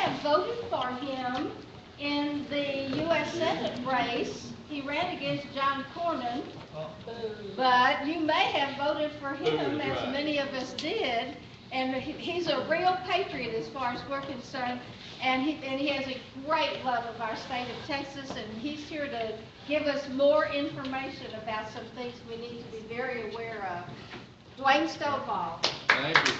have voted for him in the U.S. Senate race. He ran against John Cornyn, but you may have voted for him, as many of us did. And he's a real patriot as far as we're concerned, and he has a great love of our state of Texas, and he's here to give us more information about some things we need to be very aware of. Dwayne Stovall. Thank you.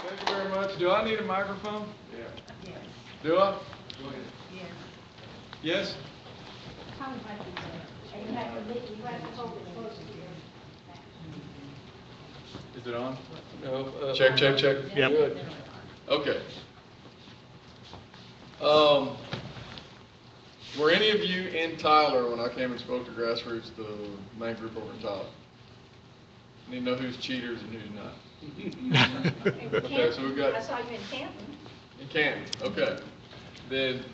Thank you very much. Do I need a microphone? Yeah. Yes. Do I? Go ahead. Yes. Yes? And you have to hold it close to you. Is it on? No, Check, check, check. Yep. Good. Okay. Were any of you in Tyler when I came and spoke to Grassroots, the main group over in Tyler? Need to know who's cheaters and who's not. Okay, so we've got. I saw you in Canton. In Canton, okay. Then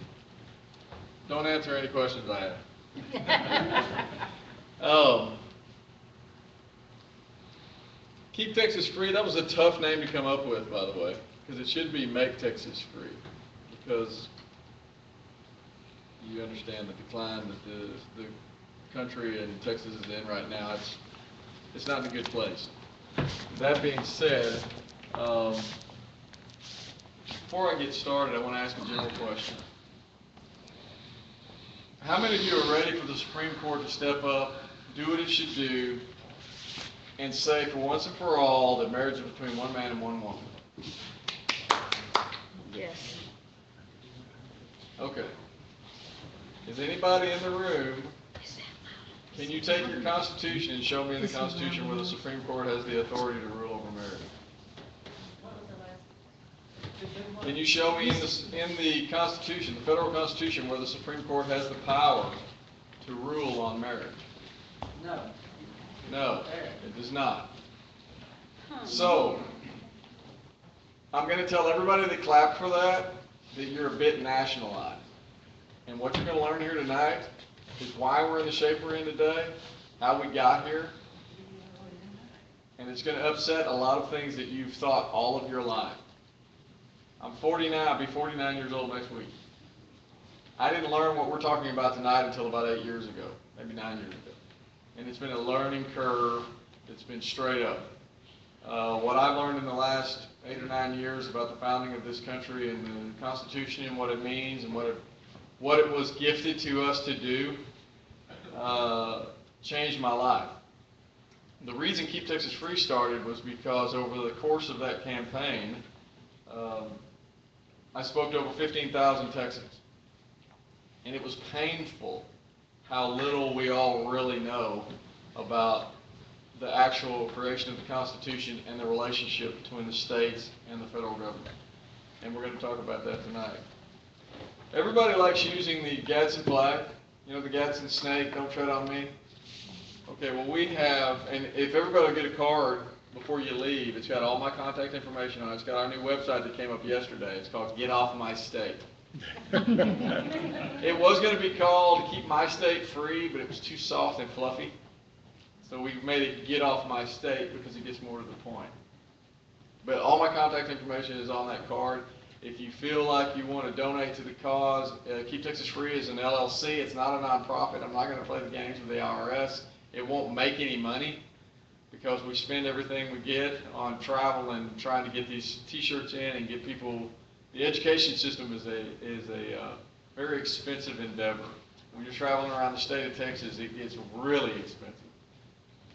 don't answer any questions I have. Keep Texas Free, that was a tough name to come up with, by the way, because it should be Make Texas Free, because you understand the decline that the country and Texas is in right now. It's not in a good place. That being said, before I get started, I want to ask a general question. How many of you are ready for the Supreme Court to step up, do what it should do, and say for once and for all that marriage is between one man and one woman? Yes. Okay. Is anybody in the room, can you take your Constitution and show me in the Constitution where the Supreme Court has the authority to rule over marriage? Can you show me in the Constitution, the federal Constitution, where the Supreme Court has the power to rule on marriage? No. No, it does not. So, I'm going to tell everybody that clapped for that you're a bit nationalized. And what you're going to learn here tonight is why we're in the shape we're in today, how we got here, and it's going to upset a lot of things that you've thought all of your life. I'm 49, I'll be 49 years old next week. I didn't learn what we're talking about tonight until about 8 years ago, maybe 9 years ago. And it's been a learning curve. It's been straight up. What I learned in the last 8 or 9 years about the founding of this country and the Constitution and what it means and what it was gifted to us to do changed my life. The reason Keep Texas Free started was because over the course of that campaign, I spoke to over 15,000 Texans. And it was painful how little we all really know about the actual creation of the Constitution and the relationship between the states and the federal government. And we're going to talk about that tonight. Everybody likes using the Gadsden flag. You know, the Gadsden snake, don't tread on me. Okay, well we have, and if everybody will get a card before you leave, it's got all my contact information on it. It's got our new website that came up yesterday. It's called Get Off My State. It was going to be called Keep My State Free, but it was too soft and fluffy. So we made it Get Off My State because it gets more to the point. But all my contact information is on that card. If you feel like you want to donate to the cause, Keep Texas Free is an LLC. It's not a nonprofit. I'm not going to play the games with the IRS. It won't make any money because we spend everything we get on travel and trying to get these T-shirts in and get people. The education system is a very expensive endeavor. When you're traveling around the state of Texas, it gets really expensive.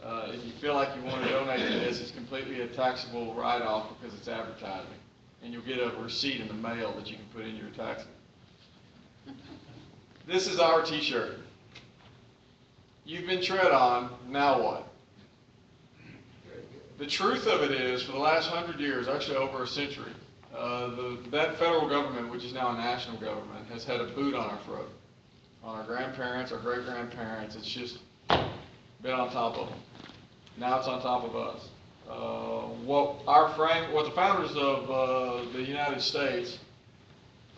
If you feel like you want to donate to this, it's completely a taxable write-off because it's advertising. And you'll get a receipt in the mail that you can put in your taxes. This is our T-shirt. You've been tread on, now what? The truth of it is, for the last 100 years, actually over a century, that federal government, which is now a national government, has had a boot on our throat. On our grandparents, our great-grandparents, it's just been on top of them. Now it's on top of us. What the founders of the United States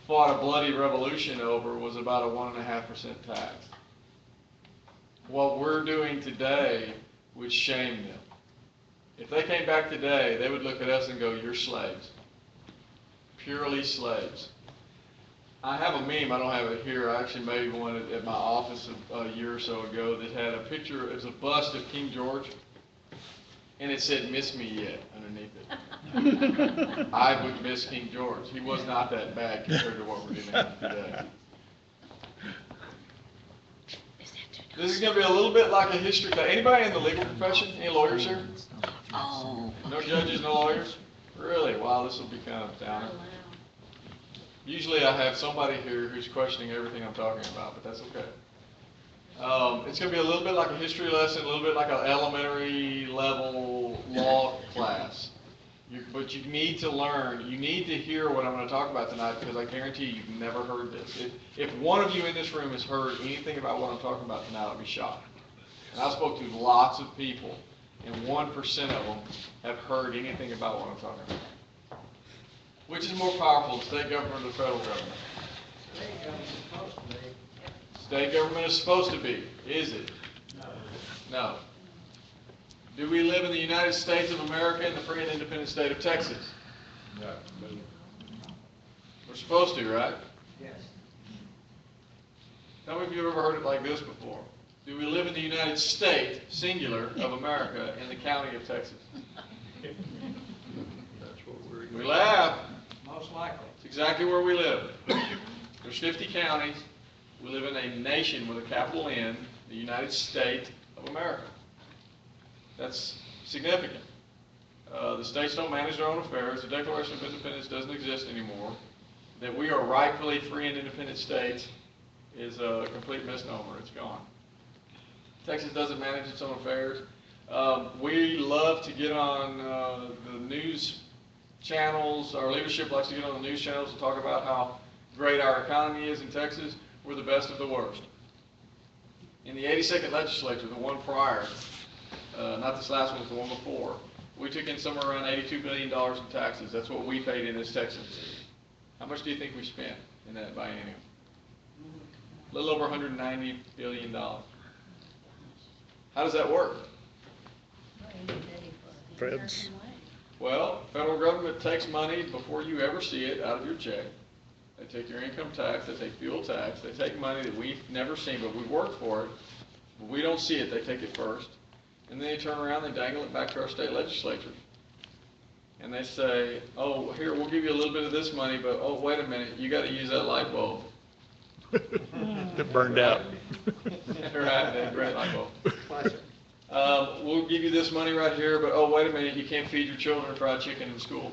fought a bloody revolution over was about a 1.5% tax. What we're doing today would shame them. If they came back today, they would look at us and go, you're slaves. Purely slaves. I have a meme, I don't have it here, I actually made one at my office a year or so ago that had a picture, it was a bust of King George, and it said, miss me yet, underneath it. I would miss King George. He was not that bad compared to what we're dealing with today. This is going to be a little bit like a history class. Anybody in the legal profession? Any lawyers here? Oh. No judges, no lawyers? Really? Wow, this will be kind of downer. Usually I have somebody here who's questioning everything I'm talking about, but that's okay. It's going to be a little bit like a history lesson, a little bit like an elementary level law class. But you need to learn, you need to hear what I'm going to talk about tonight, because I guarantee you've never heard this. If one of you in this room has heard anything about what I'm talking about tonight, I'll be shocked. And I spoke to lots of people, and 1% of them have heard anything about what I'm talking about. Which is more powerful, the state government or the federal government? State government is supposed to be. Is it? No. Do we live in the United States of America in the free and independent state of Texas? No. We're supposed to, right? Yes. How many of you have ever heard it like this before? Do we live in the United States, singular, of America in the county of Texas? That's what we're. We laugh. Most likely. It's exactly where we live. There's 50 counties. We live in a nation with a capital N, the United States of America. That's significant. The states don't manage their own affairs. The Declaration of Independence doesn't exist anymore. That we are rightfully free and independent states is a complete misnomer. It's gone. Texas doesn't manage its own affairs. We love to get on the news channels. Our leadership likes to get on the news channels and talk about how great our economy is in Texas. We're the best of the worst. In the 82nd legislature, the one prior, not this last one, but the one before, we took in somewhere around $82 billion in taxes. That's what we paid in as Texans. How much do you think we spent in that biennium? A little over $190 billion. How does that work? Feds. Well, federal government takes money before you ever see it out of your check. They take your income tax, they take fuel tax, they take money that we've never seen, but we've worked for it. But we don't see it, they take it first. And then they turn around and dangle it back to our state legislatures. And they say, oh, here, we'll give you a little bit of this money, but oh, wait a minute, you got to use that light bulb. It burned out. Right, that great light bulb. We'll give you this money right here, but oh, wait a minute, you can't feed your children fried chicken in school.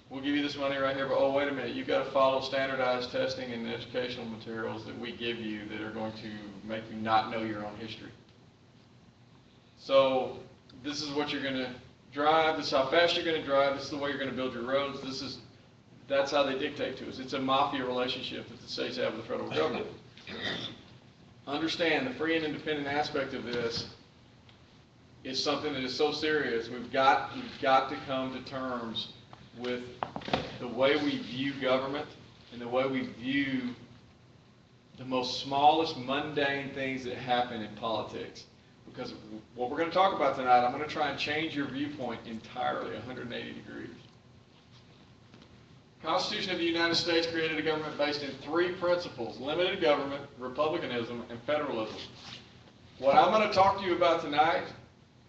We'll give you this money right here, but oh, wait a minute, you've got to follow standardized testing and educational materials that we give you that are going to make you not know your own history. So this is what you're going to drive, this is how fast you're going to drive, this is the way you're going to build your roads, that's how they dictate to us. It's a mafia relationship that the states have with the federal government. Understand the free and independent aspect of this is something that is so serious. We've got to come to terms with the way we view government and the way we view the most smallest mundane things that happen in politics. Because what we're going to talk about tonight, I'm going to try and change your viewpoint entirely 180 degrees. The Constitution of the United States created a government based in 3 principles: limited government, republicanism, and federalism. What I'm going to talk to you about tonight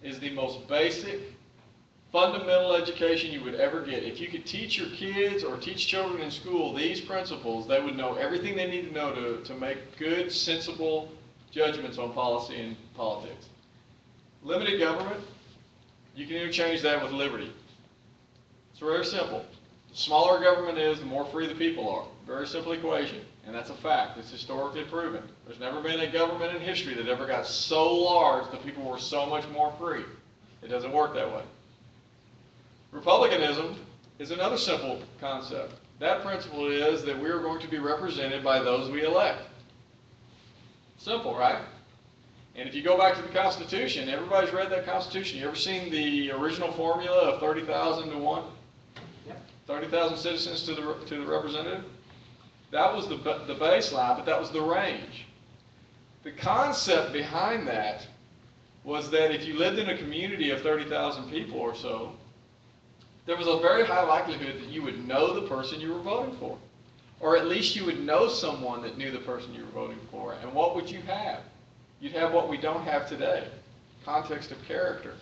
is the most basic, fundamental education you would ever get. If you could teach your kids or teach children in school these principles, they would know everything they need to know to make good, sensible judgments on policy and politics. Limited government, you can interchange that with liberty. It's very simple. The smaller government is, the more free the people are. Very simple equation, and that's a fact. It's historically proven. There's never been a government in history that ever got so large that people were so much more free. It doesn't work that way. Republicanism is another simple concept. That principle is that we are going to be represented by those we elect. Simple, right? And if you go back to the Constitution, everybody's read that Constitution. You ever seen the original formula of 30,000 to 1? 30,000 citizens to the representative? That was the baseline, but that was the range. The concept behind that was that if you lived in a community of 30,000 people or so, there was a very high likelihood that you would know the person you were voting for. Or at least you would know someone that knew the person you were voting for. And what would you have? You'd have what we don't have today, context of character.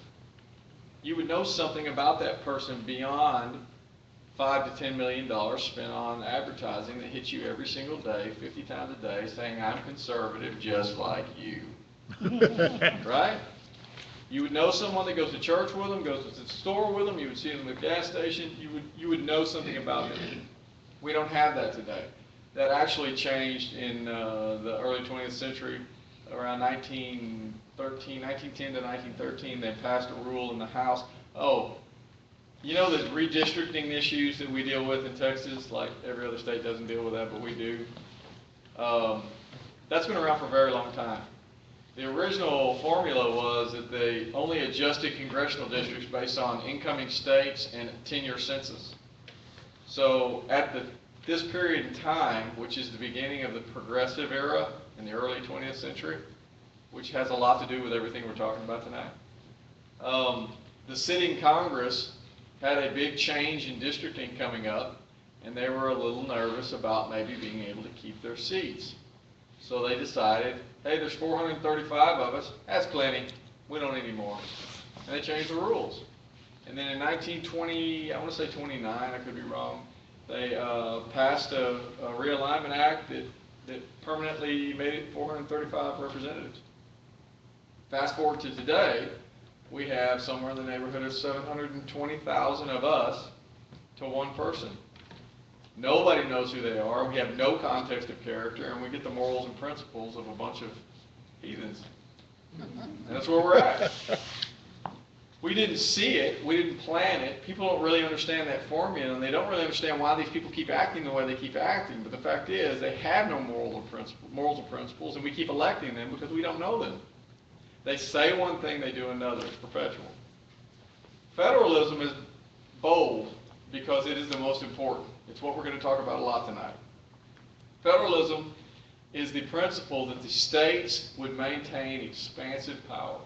You would know something about that person beyond $5 to $10 million spent on advertising that hits you every single day, 50 times a day, saying, I'm conservative just like you. Right? You would know someone that goes to church with them, goes to the store with them, you would see them at the gas station, you would know something about them. We don't have that today. That actually changed in the early 20th century, around 1910 to 1913, they passed a rule in the House. Oh, you know the redistricting issues that we deal with in Texas, like every other state doesn't deal with that, but we do. That's been around for a very long time. The original formula was that they only adjusted congressional districts based on incoming states and 10-year census. So at this period in time, which is the beginning of the progressive era in the early 20th century, which has a lot to do with everything we're talking about tonight, the sitting Congress had a big change in districting coming up, and they were a little nervous about maybe being able to keep their seats. So they decided, hey, there's 435 of us, that's plenty, we don't need any more. And they changed the rules. And then in 1920, I want to say 29, I could be wrong, they passed a realignment act that permanently made it 435 representatives. Fast forward to today, we have somewhere in the neighborhood of 720,000 of us to one person. Nobody knows who they are, we have no context of character, and we get the morals and principles of a bunch of heathens. And that's where we're at. We didn't see it, we didn't plan it, people don't really understand that formula, and they don't really understand why these people keep acting the way they keep acting, but the fact is, they have no morals or principles, and we keep electing them because we don't know them. They say one thing, they do another, it's perpetual. Federalism is bold because it is the most important. It's what we're going to talk about a lot tonight. Federalism is the principle that the states would maintain expansive power.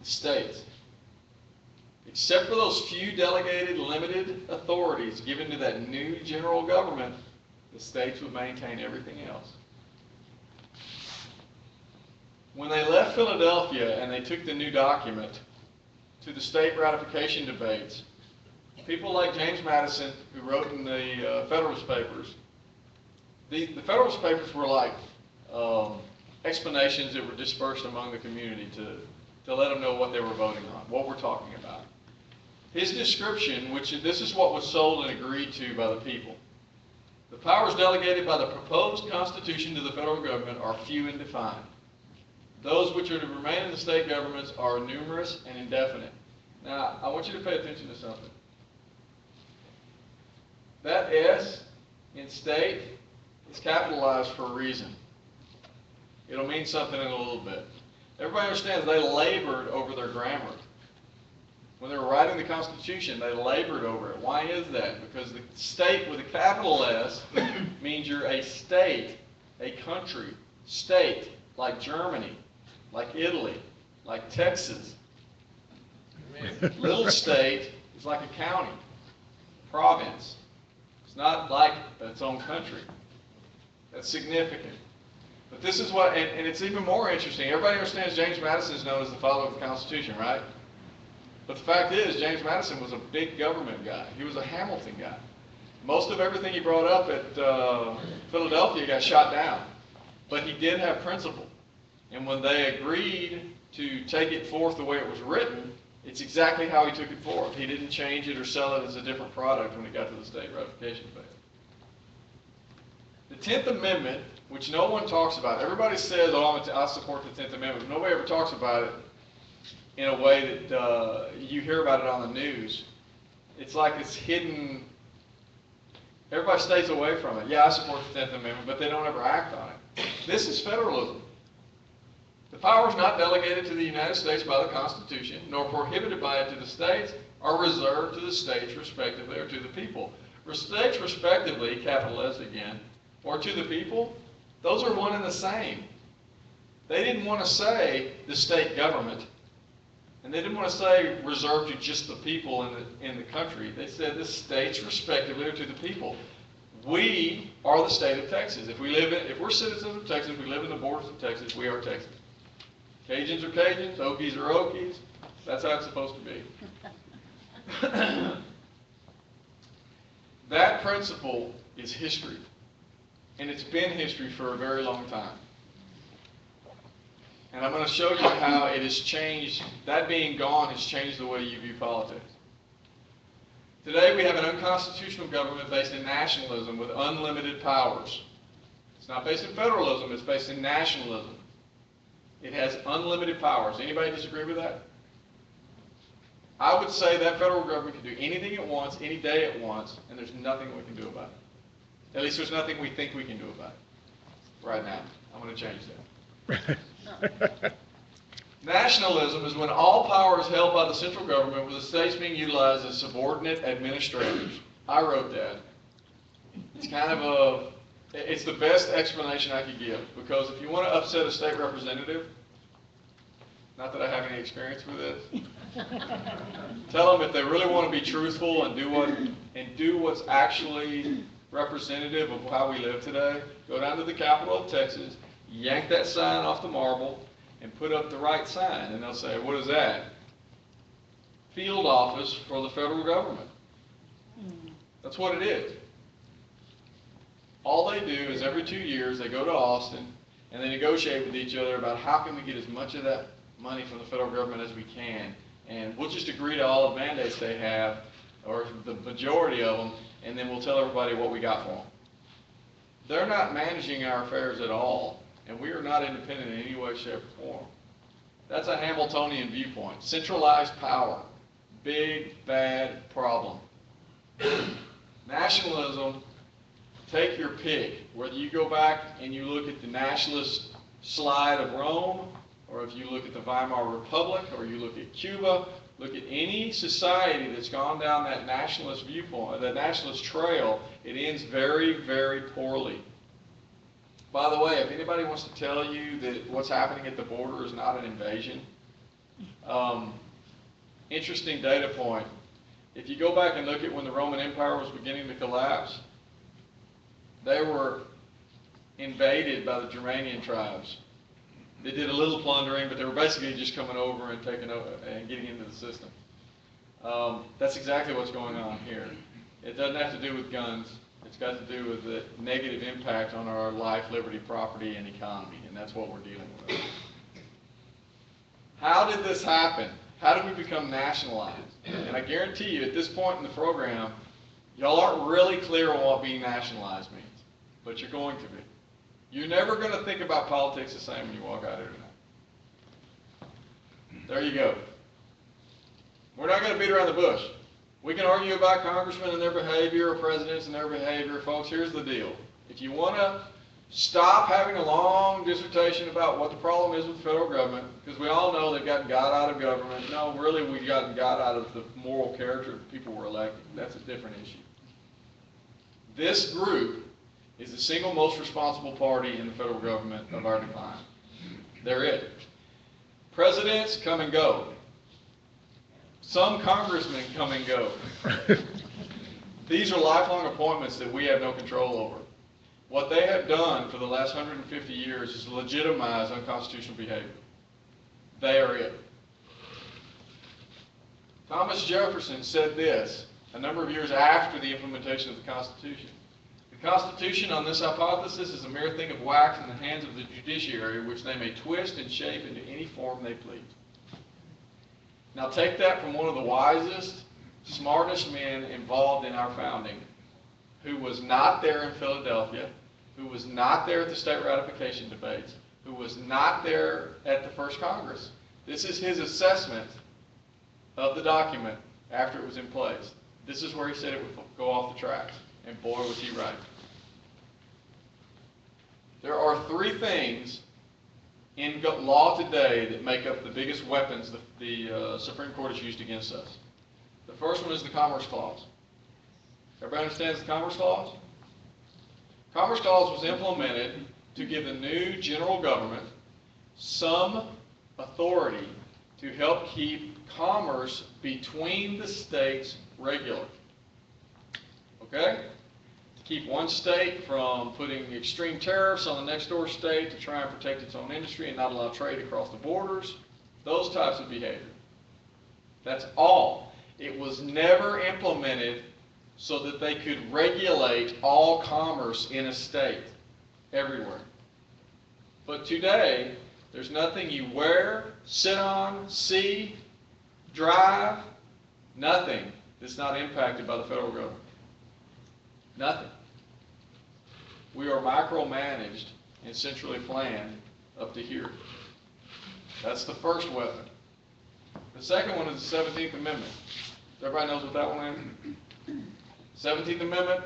The states. Except for those few delegated, limited authorities given to that new general government, the states would maintain everything else. When they left Philadelphia and they took the new document to the state ratification debates, people like James Madison, who wrote in the Federalist Papers, the Federalist Papers were like explanations that were dispersed among the community to let them know what they were voting on, what we're talking about. His description, which this is what was sold and agreed to by the people. The powers delegated by the proposed Constitution to the federal government are few and defined. Those which are to remain in the state governments are numerous and indefinite. Now, I want you to pay attention to something. That S in state is capitalized for a reason. It'll mean something in a little bit. Everybody understands they labored over their grammar. When they were writing the Constitution, they labored over it. Why is that? Because the state with a capital S means you're a state, a country, state, like Germany, like Italy, like Texas. Little state is like a county, province. It's not like its own country. That's significant. But this is what, and it's even more interesting. Everybody understands James Madison is known as the father of the Constitution, right? But the fact is, James Madison was a big government guy. He was a Hamilton guy. Most of everything he brought up at Philadelphia got shot down. But he did have principle. And when they agreed to take it forth the way it was written, it's exactly how he took it forth. He didn't change it or sell it as a different product when it got to the state ratification phase. The 10th Amendment, which no one talks about, everybody says, oh, I support the 10th Amendment, but nobody ever talks about it in a way that you hear about it on the news. It's like it's hidden. Everybody stays away from it. Yeah, I support the 10th Amendment, but they don't ever act on it. This is federalism. The powers not delegated to the United States by the Constitution, nor prohibited by it to the states, are reserved to the states respectively or to the people. States respectively, capital S again, or to the people, those are one and the same. They didn't want to say the state government, and they didn't want to say reserved to just the people in the country. They said the states respectively are to the people. We are the state of Texas. If we're citizens of Texas, we live in the borders of Texas, we are Texas. Cajuns are Cajuns, Okies are Okies. That's how it's supposed to be. That principle is history, and it's been history for a very long time. And I'm going to show you how it has changed. That being gone has changed the way you view politics. Today we have an unconstitutional government based in nationalism with unlimited powers. It's not based in federalism, it's based in nationalism. It has unlimited powers. Anybody disagree with that? I would say that federal government can do anything it wants, any day it wants, and there's nothing we can do about it. At least there's nothing we think we can do about it right now. I'm going to change that. Nationalism is when all power is held by the central government, with the states being utilized as subordinate administrators. I wrote that. It's kind of it's the best explanation I could give, because if you want to upset a state representative, not that I have any experience with this, tell them if they really want to be truthful and do what's actually representative of how we live today, go down to the capital of Texas, yank that sign off the marble, and put up the right sign. And they'll say, what is that? Field office for the federal government. That's what it is. All they do is every 2 years they go to Austin and they negotiate with each other about how can we get as much of that money from the federal government as we can. And we'll just agree to all the mandates they have, or the majority of them, and then we'll tell everybody what we got for them. They're not managing our affairs at all. And we are not independent in any way, shape, or form. That's a Hamiltonian viewpoint. Centralized power. Big, bad problem. Nationalism, take your pick. Whether you go back and you look at the nationalist slide of Rome, or if you look at the Weimar Republic, or you look at Cuba, look at any society that's gone down that nationalist viewpoint, that nationalist trail, it ends very, very poorly. By the way, if anybody wants to tell you that what's happening at the border is not an invasion, interesting data point. If you go back and look at when the Roman Empire was beginning to collapse, they were invaded by the Germanian tribes. They did a little plundering, but they were basically just coming over and taking over and getting into the system. That's exactly what's going on here. It doesn't have to do with guns. It's got to do with the negative impact on our life, liberty, property, and economy, and that's what we're dealing with. How did this happen? How did we become nationalized? And I guarantee you, at this point in the program, y'all aren't really clear on what being nationalized means, but you're going to be. You're never going to think about politics the same when you walk out here tonight. There you go. We're not going to beat around the bush. We can argue about congressmen and their behavior, or presidents and their behavior. Folks, here's the deal. If you want to stop having a long dissertation about what the problem is with the federal government, because we all know they've gotten God out of government. No, really, we've gotten God out of the moral character of the people we're electing. That's a different issue. This group is the single most responsible party in the federal government of our decline. They're it. Presidents come and go. Some congressmen come and go. These are lifelong appointments that we have no control over. What they have done for the last 150 years is legitimize unconstitutional behavior. They are it. Thomas Jefferson said this a number of years after the implementation of the Constitution. The Constitution, on this hypothesis, is a mere thing of wax in the hands of the judiciary, which they may twist and shape into any form they please. Now take that from one of the wisest, smartest men involved in our founding, who was not there in Philadelphia, who was not there at the state ratification debates, who was not there at the first Congress. This is his assessment of the document after it was in place. This is where he said it would go off the tracks, and boy was he right. There are three things in law today that make up the biggest weapons the Supreme Court has used against us. The first one is the Commerce Clause. Everybody understands the Commerce Clause? Commerce Clause was implemented to give the new general government some authority to help keep commerce between the states regular. Okay? To keep one state from putting extreme tariffs on the next door state to try and protect its own industry and not allow trade across the borders. Those types of behavior. That's all. It was never implemented so that they could regulate all commerce in a state, everywhere. But today, there's nothing you wear, sit on, see, drive, nothing that's not impacted by the federal government. Nothing. We are micromanaged and centrally planned up to here. That's the first weapon. The second one is the 17th Amendment. Everybody knows what that one is? 17th Amendment.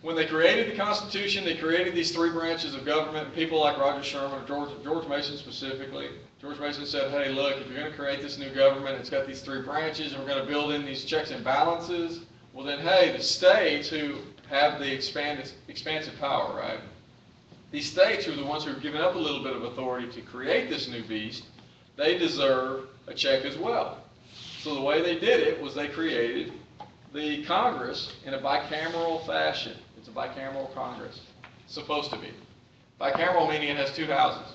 When they created the Constitution, they created these three branches of government, and people like Roger Sherman, or George Mason specifically. George Mason said, hey, look, if you're going to create this new government, it's got these three branches, and we're going to build in these checks and balances. Well then, hey, the states who have the expansive power, right? These states are the ones who are giving up a little bit of authority to create this new beast. They deserve a check as well. So the way they did it was they created the Congress in a bicameral fashion. It's a bicameral Congress. It's supposed to be. Bicameral meaning it has two houses.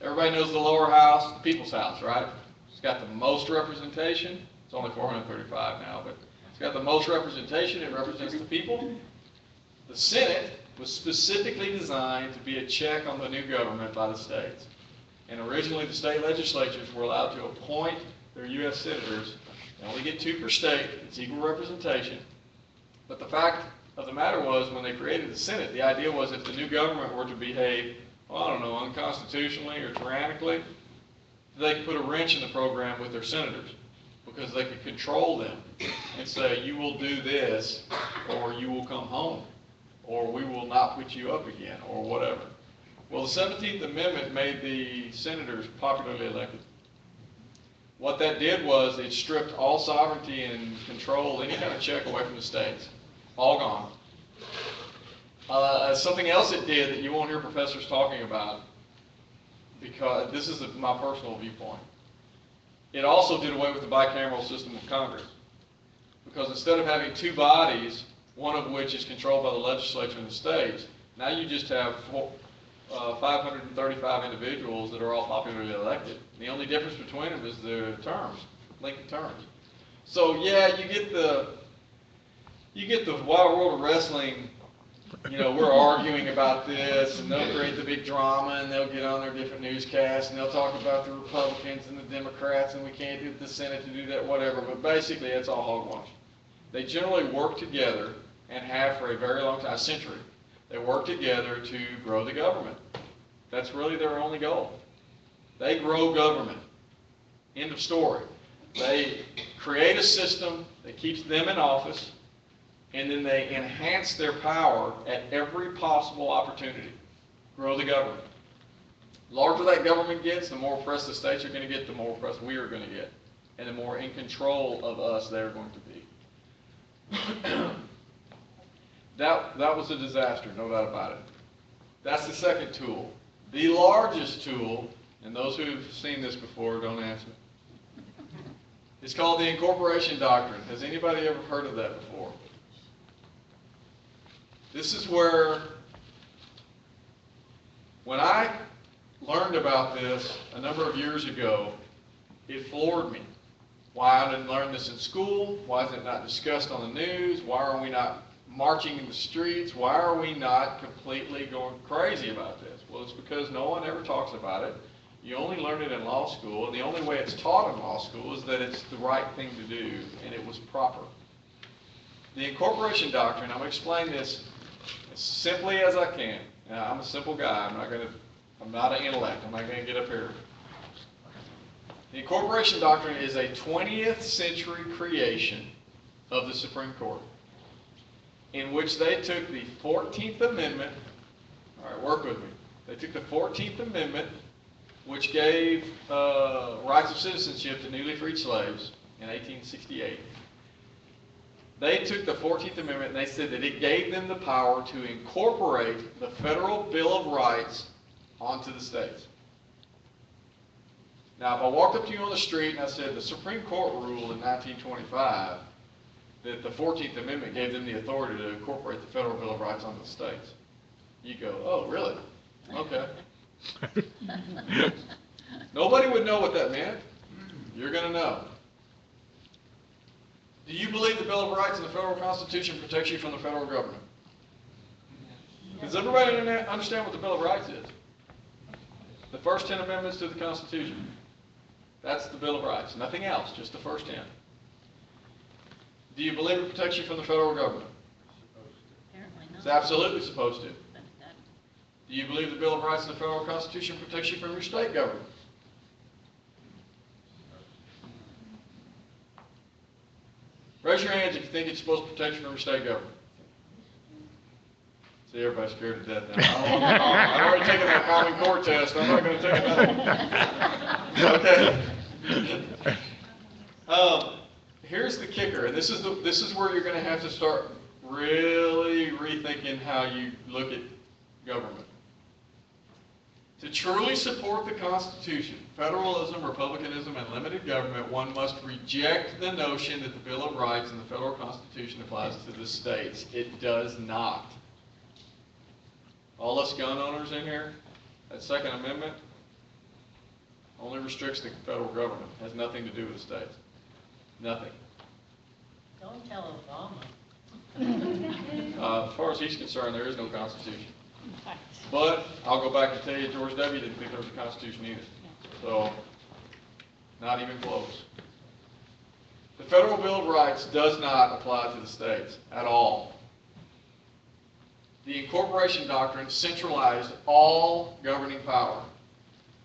Everybody knows the lower house, the people's house, right? It's got the most representation. It's only 435 now, but it's got the most representation. It represents the people. The Senate was specifically designed to be a check on the new government by the states. And originally the state legislatures were allowed to appoint their U.S. senators. They only get 2 per state. It's equal representation. But the fact of the matter was, when they created the Senate, the idea was if the new government were to behave, well, I don't know, unconstitutionally or tyrannically, they could put a wrench in the program with their senators because they could control them and say, you will do this or you will come home or we will not put you up again or whatever. Well, the 17th Amendment made the senators popularly elected. What that did was it stripped all sovereignty and control, any kind of check away from the states. All gone. Something else it did that you won't hear professors talking about, because this is my personal viewpoint. It also did away with the bicameral system of Congress. Because instead of having 2 bodies, one of which is controlled by the legislature in the states, now you just have 535 individuals that are all popularly elected. The only difference between them is the terms, length of terms. So yeah, you get the wild world of wrestling. You know, we're arguing about this, and they'll create the big drama, and they'll get on their different newscasts, and they'll talk about the Republicans and the Democrats, and we can't get the Senate to do that, whatever. But basically, it's all hogwash. They generally work together and have for a very long time, a century. They work together to grow the government. That's really their only goal. They grow government. End of story. They create a system that keeps them in office, and then they enhance their power at every possible opportunity. Grow the government. The larger that government gets, the more oppressed the states are going to get, the more oppressed we are going to get, and the more in control of us they're going to be. That was a disaster, no doubt about it. That's the second tool. The largest tool, and those who've seen this before, don't answer. It's called the incorporation doctrine. Has anybody ever heard of that before? This is where, when I learned about this a number of years ago, it floored me. Why I didn't learn this in school? Why is it not discussed on the news? Why are we not marching in the streets? Why are we not completely going crazy about this? Well, it's because no one ever talks about it. You only learn it in law school, and the only way it's taught in law school is that it's the right thing to do, and it was proper. The incorporation doctrine, I'm going to explain this as simply as I can. Now, I'm a simple guy. I'm not an intellect. I'm not going to get up here. The incorporation doctrine is a 20th century creation of the Supreme Court, in which they took the 14th Amendment. All right, work with me. They took the 14th Amendment, which gave rights of citizenship to newly freed slaves in 1868. They took the 14th Amendment and they said that it gave them the power to incorporate the Federal Bill of Rights onto the states. Now, if I walked up to you on the street and I said the Supreme Court ruled in 1925 that the 14th Amendment gave them the authority to incorporate the Federal Bill of Rights onto the states, you go, oh, really? Okay. Nobody would know what that meant. You're going to know. Do you believe the Bill of Rights and the Federal Constitution protects you from the federal government? Does everybody understand what the Bill of Rights is? The first 10 amendments to the Constitution. That's the Bill of Rights. Nothing else, just the first 10. Do you believe it protects you from the federal government? Apparently not. It's absolutely supposed to. But that- Do you believe the Bill of Rights and the Federal Constitution protects you from your state government? Raise your hands if you think it's supposed to protect you from your state government. See, everybody's scared to death now. I've already taken that Common Core test. I'm not going to take another one. Okay. Here's the kicker, and this is where you're going to have to start really rethinking how you look at government. To truly support the Constitution, federalism, republicanism, and limited government, one must reject the notion that the Bill of Rights and the federal Constitution applies to the states. It does not. All us gun owners in here, that Second Amendment only restricts the federal government. It has nothing to do with the states. Nothing. Don't tell Obama. As far as he's concerned, there is no Constitution. But I'll go back and tell you, George W. didn't think there was a Constitution either. So, not even close. The Federal Bill of Rights does not apply to the states at all. The incorporation doctrine centralized all governing power.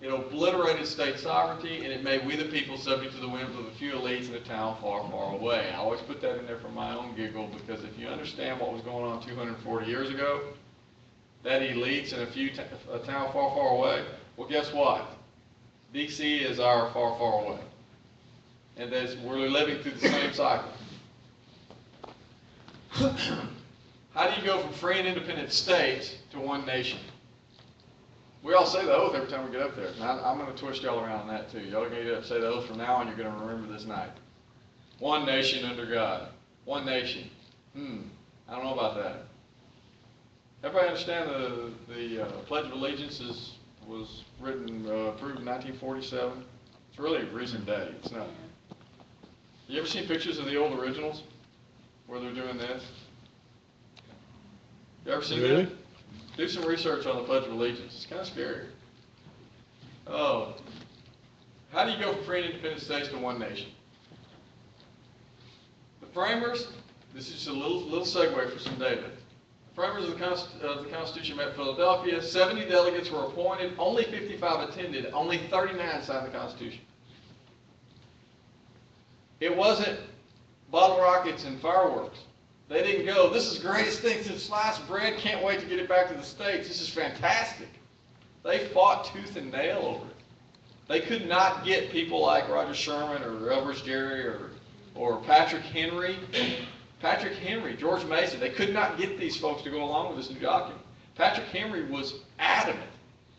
It obliterated state sovereignty, and it made we the people subject to the whims of a few elites in a town far, far away. I always put that in there for my own giggle, because if you understand what was going on 240 years ago, that elites in a town far, far away, well, guess what? D.C. is our far, far away. And we're living through the same cycle. How do you go from free and independent states to one nation? We all say the oath every time we get up there. Now, I'm going to twist y'all around on that too. Y'all are going to get up and say the oath from now on. You're going to remember this night. One nation under God. One nation. I don't know about that. Everybody understand the Pledge of Allegiance was written, approved in 1947? It's really a recent date. It's not. You ever seen pictures of the old originals where they're doing this? You ever seen Really? that? Do some research on the Pledge of Allegiance. It's kind of scary. Oh. How do you go from free and independent states to one nation? The framers, this is just a little segue for some data. The framers of the Constitution met in Philadelphia. 70 delegates were appointed. Only 55 attended. Only 39 signed the Constitution. It wasn't bottle rockets and fireworks. They didn't go, this is the greatest thing since sliced bread, can't wait to get it back to the States. This is fantastic. They fought tooth and nail over it. They could not get people like Roger Sherman or Elbridge Gerry or Patrick Henry, George Mason. They could not get these folks to go along with this new document. Patrick Henry was adamant.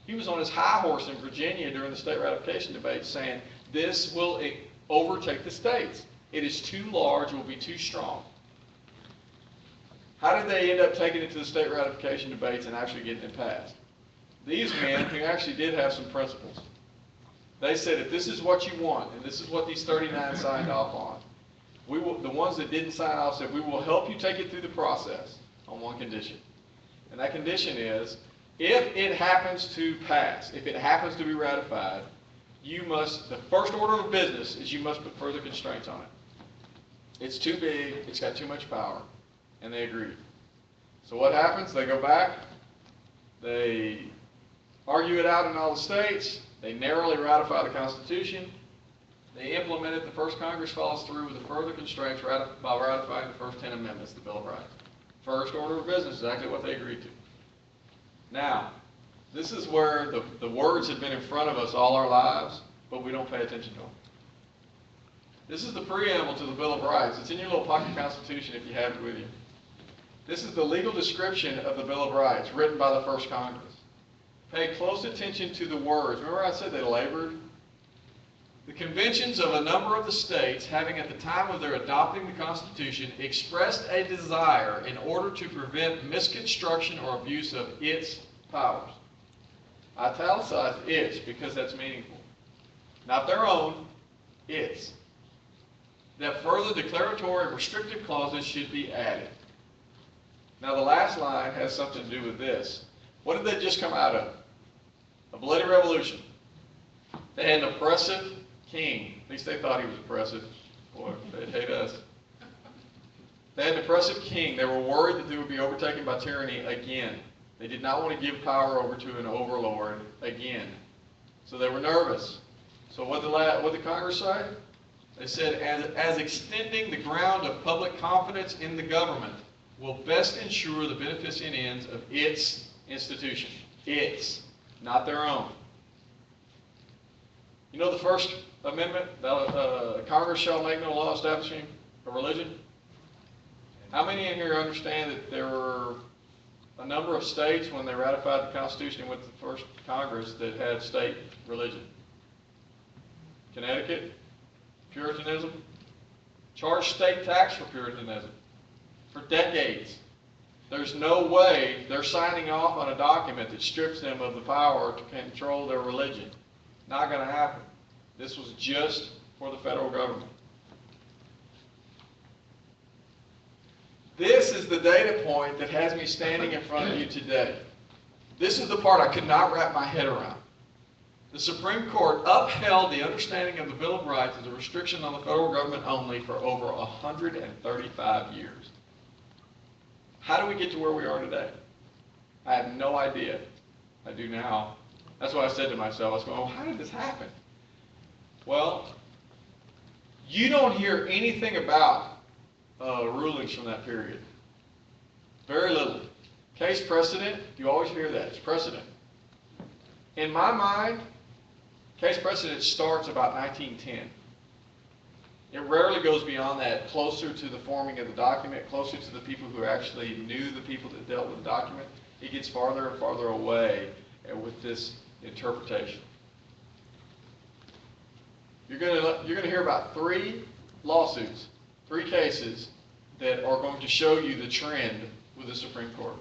He was on his high horse in Virginia during the state ratification debate saying, this will overtake the states. It is too large, it will be too strong. How did they end up taking it to the state ratification debates and actually getting it passed? These men who actually did have some principles. They said, if this is what you want, and this is what these 39 signed off on, the ones that didn't sign off said, we will help you take it through the process on one condition. And that condition is, if it happens to pass, if it happens to be ratified, the first order of business is you must put further constraints on it. It's too big, it's got too much power. And they agreed. So what happens? They go back, they argue it out in all the states, they narrowly ratify the Constitution, they implement it, the first Congress follows through with the further constraints by ratifying the first 10 amendments to the Bill of Rights. First order of business is exactly what they agreed to. Now, this is where the words have been in front of us all our lives, but we don't pay attention to them. This is the preamble to the Bill of Rights. It's in your little pocket Constitution if you have it with you. This is the legal description of the Bill of Rights written by the first Congress. Pay close attention to the words. Remember I said they labored? The conventions of a number of the states, having at the time of their adopting the Constitution expressed a desire in order to prevent misconstruction or abuse of its powers. I italicize its because that's meaningful. Not their own, its. That further declaratory restrictive clauses should be added. Now the last line has something to do with this. What did they just come out of? A bloody revolution. They had an oppressive king. At least they thought he was oppressive. Boy, they'd hate us. They had an oppressive king. They were worried that they would be overtaken by tyranny again. They did not want to give power over to an overlord again. So they were nervous. So what did Congress say? They said, as extending the ground of public confidence in the government will best ensure the beneficent ends of its institution. Its, not their own. You know the First Amendment, Congress shall make no law establishing a religion? How many in here understand that there were a number of states when they ratified the Constitution with the first Congress that had state religion? Connecticut, Puritanism, charged state tax for Puritanism for decades. There's no way they're signing off on a document that strips them of the power to control their religion. Not going to happen. This was just for the federal government. This is the data point that has me standing in front of you today. This is the part I could not wrap my head around. The Supreme Court upheld the understanding of the Bill of Rights as a restriction on the federal government only for over 135 years. How do we get to where we are today? I have no idea. I do now. That's what I said to myself. I was going, well, how did this happen? Well, you don't hear anything about rulings from that period. Very little. Case precedent, you always hear that. It's precedent. In my mind, case precedent starts about 1910. It rarely goes beyond that, closer to the forming of the document, closer to the people who actually knew the people that dealt with the document. It gets farther and farther away with this interpretation. You're going to hear about 3 lawsuits, 3 cases that are going to show you the trend with the Supreme Court.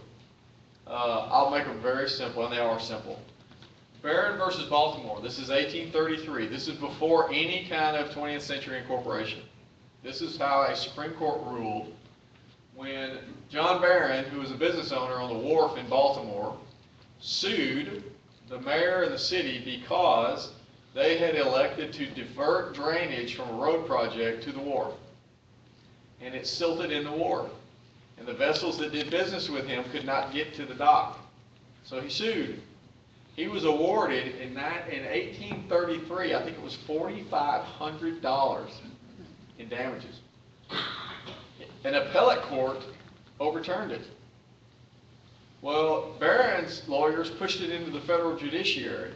I'll make them very simple, and they are simple. Barron versus Baltimore. This is 1833. This is before any kind of 20th century incorporation. This is how a Supreme Court ruled when John Barron, who was a business owner on the wharf in Baltimore, sued the mayor of the city because they had elected to divert drainage from a road project to the wharf. And it silted in the wharf. And the vessels that did business with him could not get to the dock. So he sued. He was awarded in 1833, I think it was $4,500 in damages. An appellate court overturned it. Well, Barron's lawyers pushed it into the federal judiciary,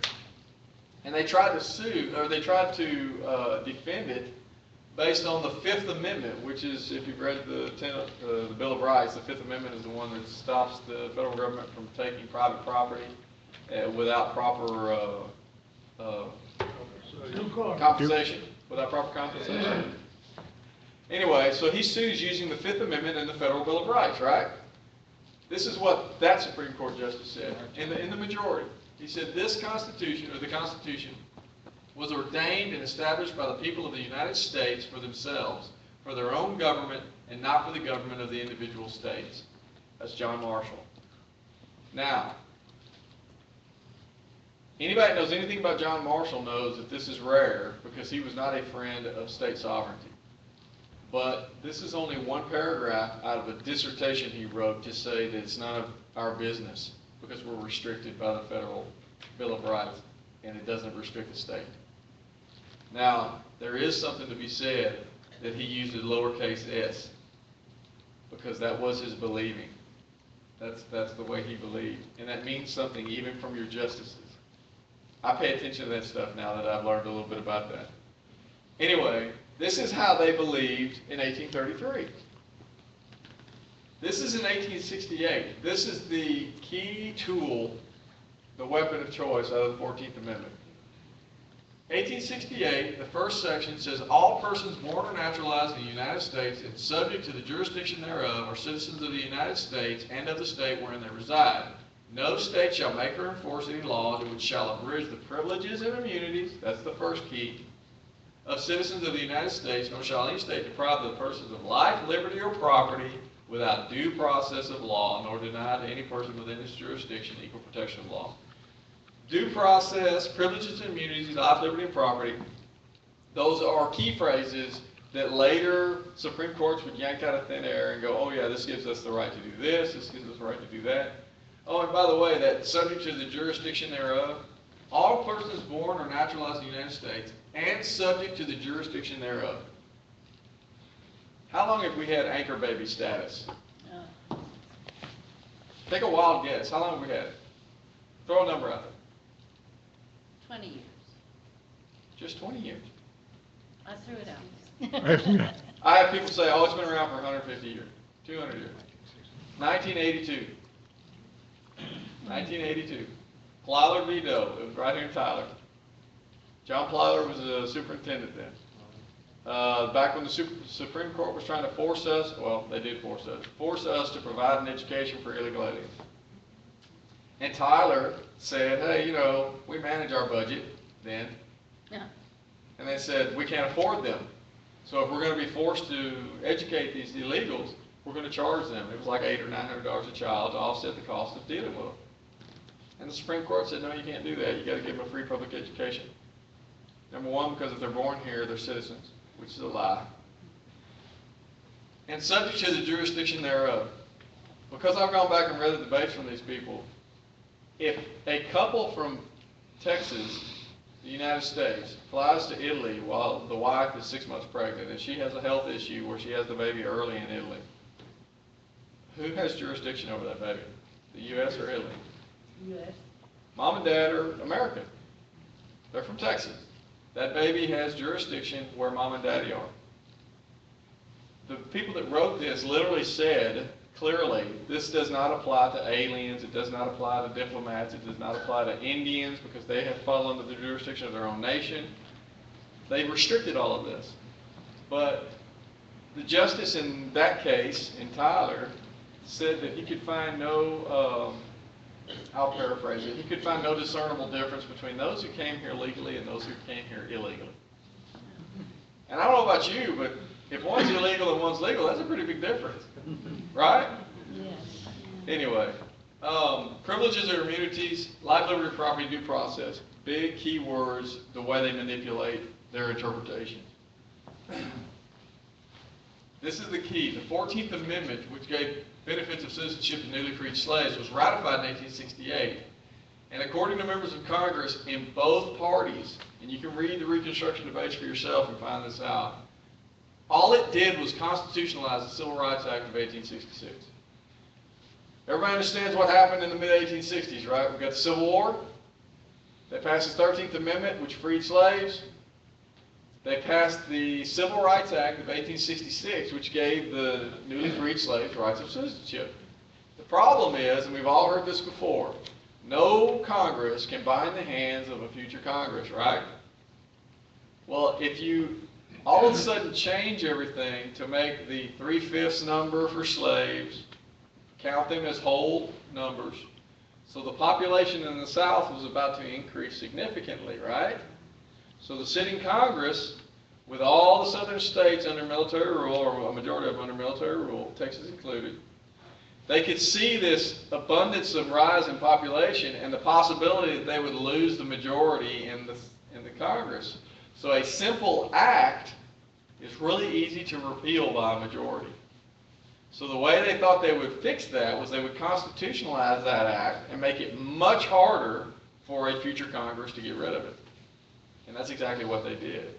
and they tried to sue, or they tried to defend it based on the Fifth Amendment, which is, if you've read the Bill of Rights, the Fifth Amendment is the one that stops the federal government from taking private property without proper compensation. Without proper compensation. Anyway, so he sues using the Fifth Amendment and the Federal Bill of Rights, right? This is what that Supreme Court justice said in the majority. He said this Constitution, or the Constitution, was ordained and established by the people of the United States for themselves, for their own government, and not for the government of the individual states. That's John Marshall. Now, anybody that knows anything about John Marshall knows that this is rare because he was not a friend of state sovereignty. But this is only one paragraph out of a dissertation he wrote to say that it's none of our business because we're restricted by the Federal Bill of Rights and it doesn't restrict the state. Now, there is something to be said that he used a lowercase s because that was his believing. That's the way he believed. And that means something even from your justices. I pay attention to that stuff now that I've learned a little bit about that. Anyway, this is how they believed in 1833. This is in 1868. This is the key tool, the weapon of choice out of the 14th Amendment. 1868, the first section says, all persons born or naturalized in the United States and subject to the jurisdiction thereof are citizens of the United States and of the state wherein they reside. No state shall make or enforce any law which shall abridge the privileges and immunities, that's the first key, of citizens of the United States, nor shall any state deprive the persons of life, liberty, or property without due process of law, nor deny to any person within its jurisdiction equal protection of law. Due process, privileges and immunities, life, liberty, and property, those are key phrases that later Supreme Courts would yank out of thin air and go, oh yeah, this gives us the right to do this gives us the right to do that. Oh, and by the way, that subject to the jurisdiction thereof, all persons born or naturalized in the United States and subject to the jurisdiction thereof. How long have we had anchor baby status? Take a wild guess. How long have we had it? Throw a number out there. 20 years. Just 20 years. I threw it out. I have people say, oh, it's been around for 150 years, 200 years. 1982. 1982. Plyler v. Doe. It was right here in Tyler. John Plyler was a superintendent then. Back when the Supreme Court was trying to force us, well, they did force us to provide an education for illegal aliens. And Tyler said, hey, you know, we manage our budget then. Yeah. And they said, we can't afford them. So if we're going to be forced to educate these illegals, we're going to charge them. It was like $800 or $900 a child to offset the cost of dealing with them. And the Supreme Court said, no, you can't do that. You got to give them a free public education. Number one, because if they're born here, they're citizens, which is a lie. And subject to the jurisdiction thereof. Because I've gone back and read the debates from these people, if a couple from Texas, the United States, flies to Italy while the wife is 6 months pregnant and she has a health issue where she has the baby early in Italy, who has jurisdiction over that baby? The U.S. or Italy? U.S. Mom and dad are American. They're from Texas. That baby has jurisdiction where mom and daddy are. The people that wrote this literally said clearly, this does not apply to aliens, it does not apply to diplomats, it does not apply to Indians because they have fallen under the jurisdiction of their own nation. They restricted all of this. But the justice in that case, in Tyler, said that he could find no, I'll paraphrase it, he could find no discernible difference between those who came here legally and those who came here illegally. And I don't know about you, but if one's illegal and one's legal, that's a pretty big difference, right? Yes. Anyway, privileges or immunities, life, liberty, property, due process. Big key words, the way they manipulate their interpretation. This is the key. The 14th Amendment, which gave benefits of citizenship to newly freed slaves, was ratified in 1868. And according to members of Congress in both parties, and you can read the Reconstruction debates for yourself and find this out, all it did was constitutionalize the Civil Rights Act of 1866. Everybody understands what happened in the mid-1860s, right? We got the Civil War. They passed the 13th Amendment, which freed slaves. They passed the Civil Rights Act of 1866, which gave the newly freed slaves rights of citizenship. The problem is, and we've all heard this before, no Congress can bind the hands of a future Congress, right? Well, if you all of a sudden change everything to make the 3/5 number for slaves, count them as whole numbers, so the population in the South was about to increase significantly, right? So the sitting Congress, with all the southern states under military rule, or a majority of them under military rule, Texas included, they could see this abundance of rise in population and the possibility that they would lose the majority in the Congress. So a simple act is really easy to repeal by a majority. So the way they thought they would fix that was they would constitutionalize that act and make it much harder for a future Congress to get rid of it. And that's exactly what they did.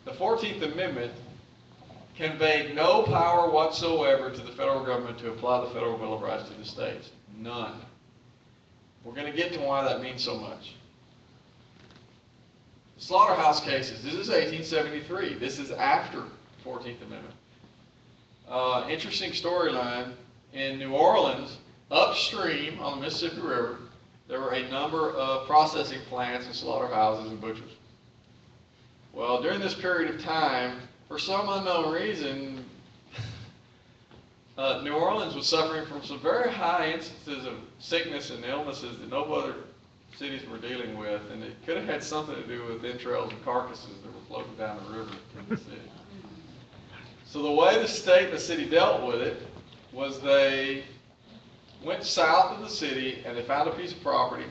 The 14th Amendment conveyed no power whatsoever to the federal government to apply the Federal Bill of Rights to the states. None. We're going to get to why that means so much. Slaughterhouse cases. This is 1873. This is after the 14th Amendment. Interesting storyline. In New Orleans, upstream on the Mississippi River, there were a number of processing plants and slaughterhouses and butchers. Well, during this period of time, for some unknown reason, New Orleans was suffering from some very high instances of sickness and illnesses that no other cities were dealing with, and it could have had something to do with entrails and carcasses that were floating down the river in the city. So the way the state and the city dealt with it was they went south of the city and they found a piece of property,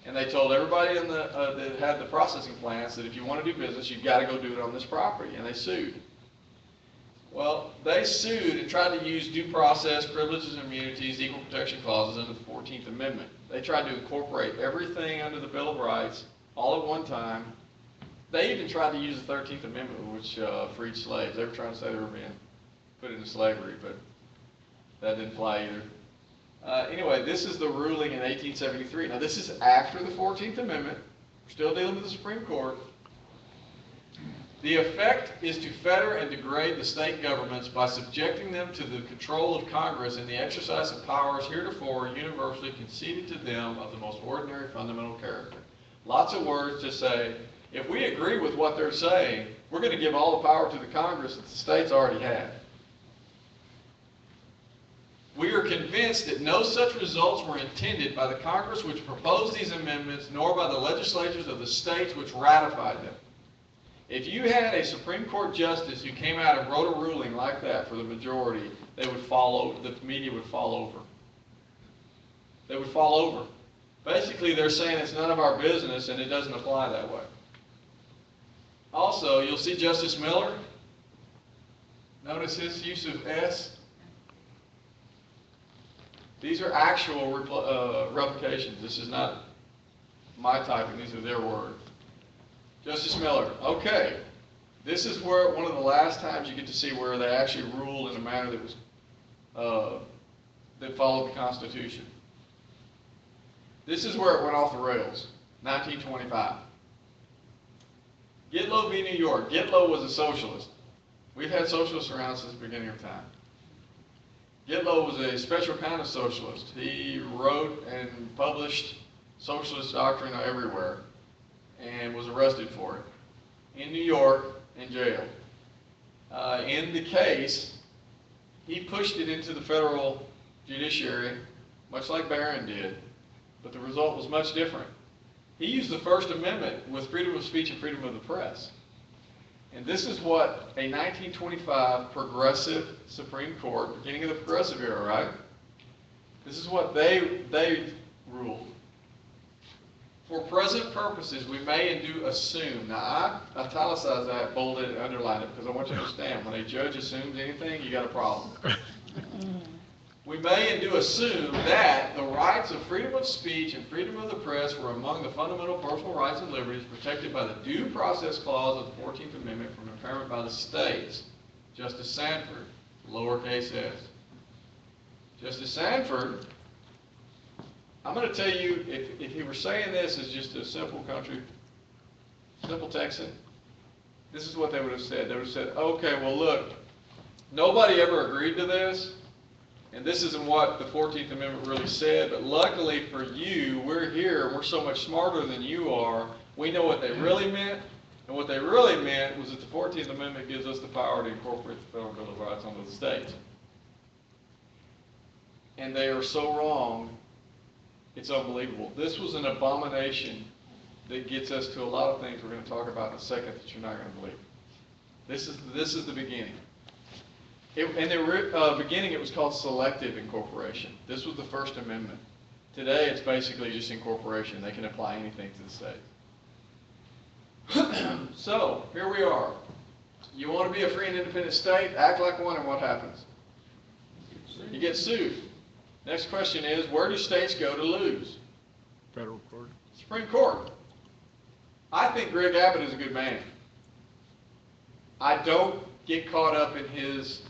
and they told everybody in the that had the processing plants that if you want to do business, you've got to go do it on this property, and they sued. Well, they sued and tried to use due process, privileges and immunities, equal protection clauses under the 14th Amendment. They tried to incorporate everything under the Bill of Rights all at one time. They even tried to use the 13th Amendment, which freed slaves. They were trying to say they were being put into slavery, but that didn't fly either. Anyway, this is the ruling in 1873. Now, this is after the 14th Amendment. We're still dealing with the Supreme Court. The effect is to fetter and degrade the state governments by subjecting them to the control of Congress in the exercise of powers heretofore universally conceded to them of the most ordinary fundamental character. Lots of words to say, if we agree with what they're saying, we're going to give all the power to the Congress that the states already have. We are convinced that no such results were intended by the Congress which proposed these amendments, nor by the legislatures of the states which ratified them. If you had a Supreme Court justice who came out and wrote a ruling like that for the majority, they would follow, the media would fall over. They would fall over. Basically, they're saying it's none of our business and it doesn't apply that way. Also, you'll see Justice Miller. Notice his use of S. These are actual replications. This is not my typing. These are their words. Justice Miller, okay, this is where one of the last times you get to see where they actually ruled in a manner that was that followed the Constitution. This is where it went off the rails, 1925. Gitlow v. New York. Gitlow was a socialist. We've had socialists around since the beginning of time. Gitlow was a special kind of socialist. He wrote and published socialist doctrine everywhere, and was arrested for it in New York, in jail. In the case, he pushed it into the federal judiciary, much like Barron did, but the result was much different. He used the First Amendment with freedom of speech and freedom of the press. And this is what a 1925 progressive Supreme Court, beginning of the progressive era, right? This is what they ruled. For present purposes, we may and do assume. Now, I italicize that, bolded, and underlined it, because I want you to understand, when a judge assumes anything, you got a problem. We may and do assume that the rights of freedom of speech and freedom of the press were among the fundamental personal rights and liberties protected by the Due Process Clause of the 14th Amendment from impairment by the states. Justice Sanford, lowercase s. Justice Sanford, I'm going to tell you, if he were saying this as just a simple Texan, this is what they would have said. They would have said, okay, well look, nobody ever agreed to this, and this isn't what the 14th Amendment really said, but luckily for you, we're here, and we're so much smarter than you are, we know what they really meant, and what they really meant was that the 14th Amendment gives us the power to incorporate the Federal Bill of Rights onto the states. And they are so wrong, it's unbelievable. This was an abomination that gets us to a lot of things we're going to talk about in a second that you're not going to believe. This is the beginning. In the beginning, it was called selective incorporation. This was the First Amendment. Today, it's basically just incorporation. They can apply anything to the state. So, here we are. You want to be a free and independent state? Act like one, and what happens? You get sued. Next question is, where do states go to lose? Federal court. Supreme Court. I think Greg Abbott is a good man. I don't get caught up in his,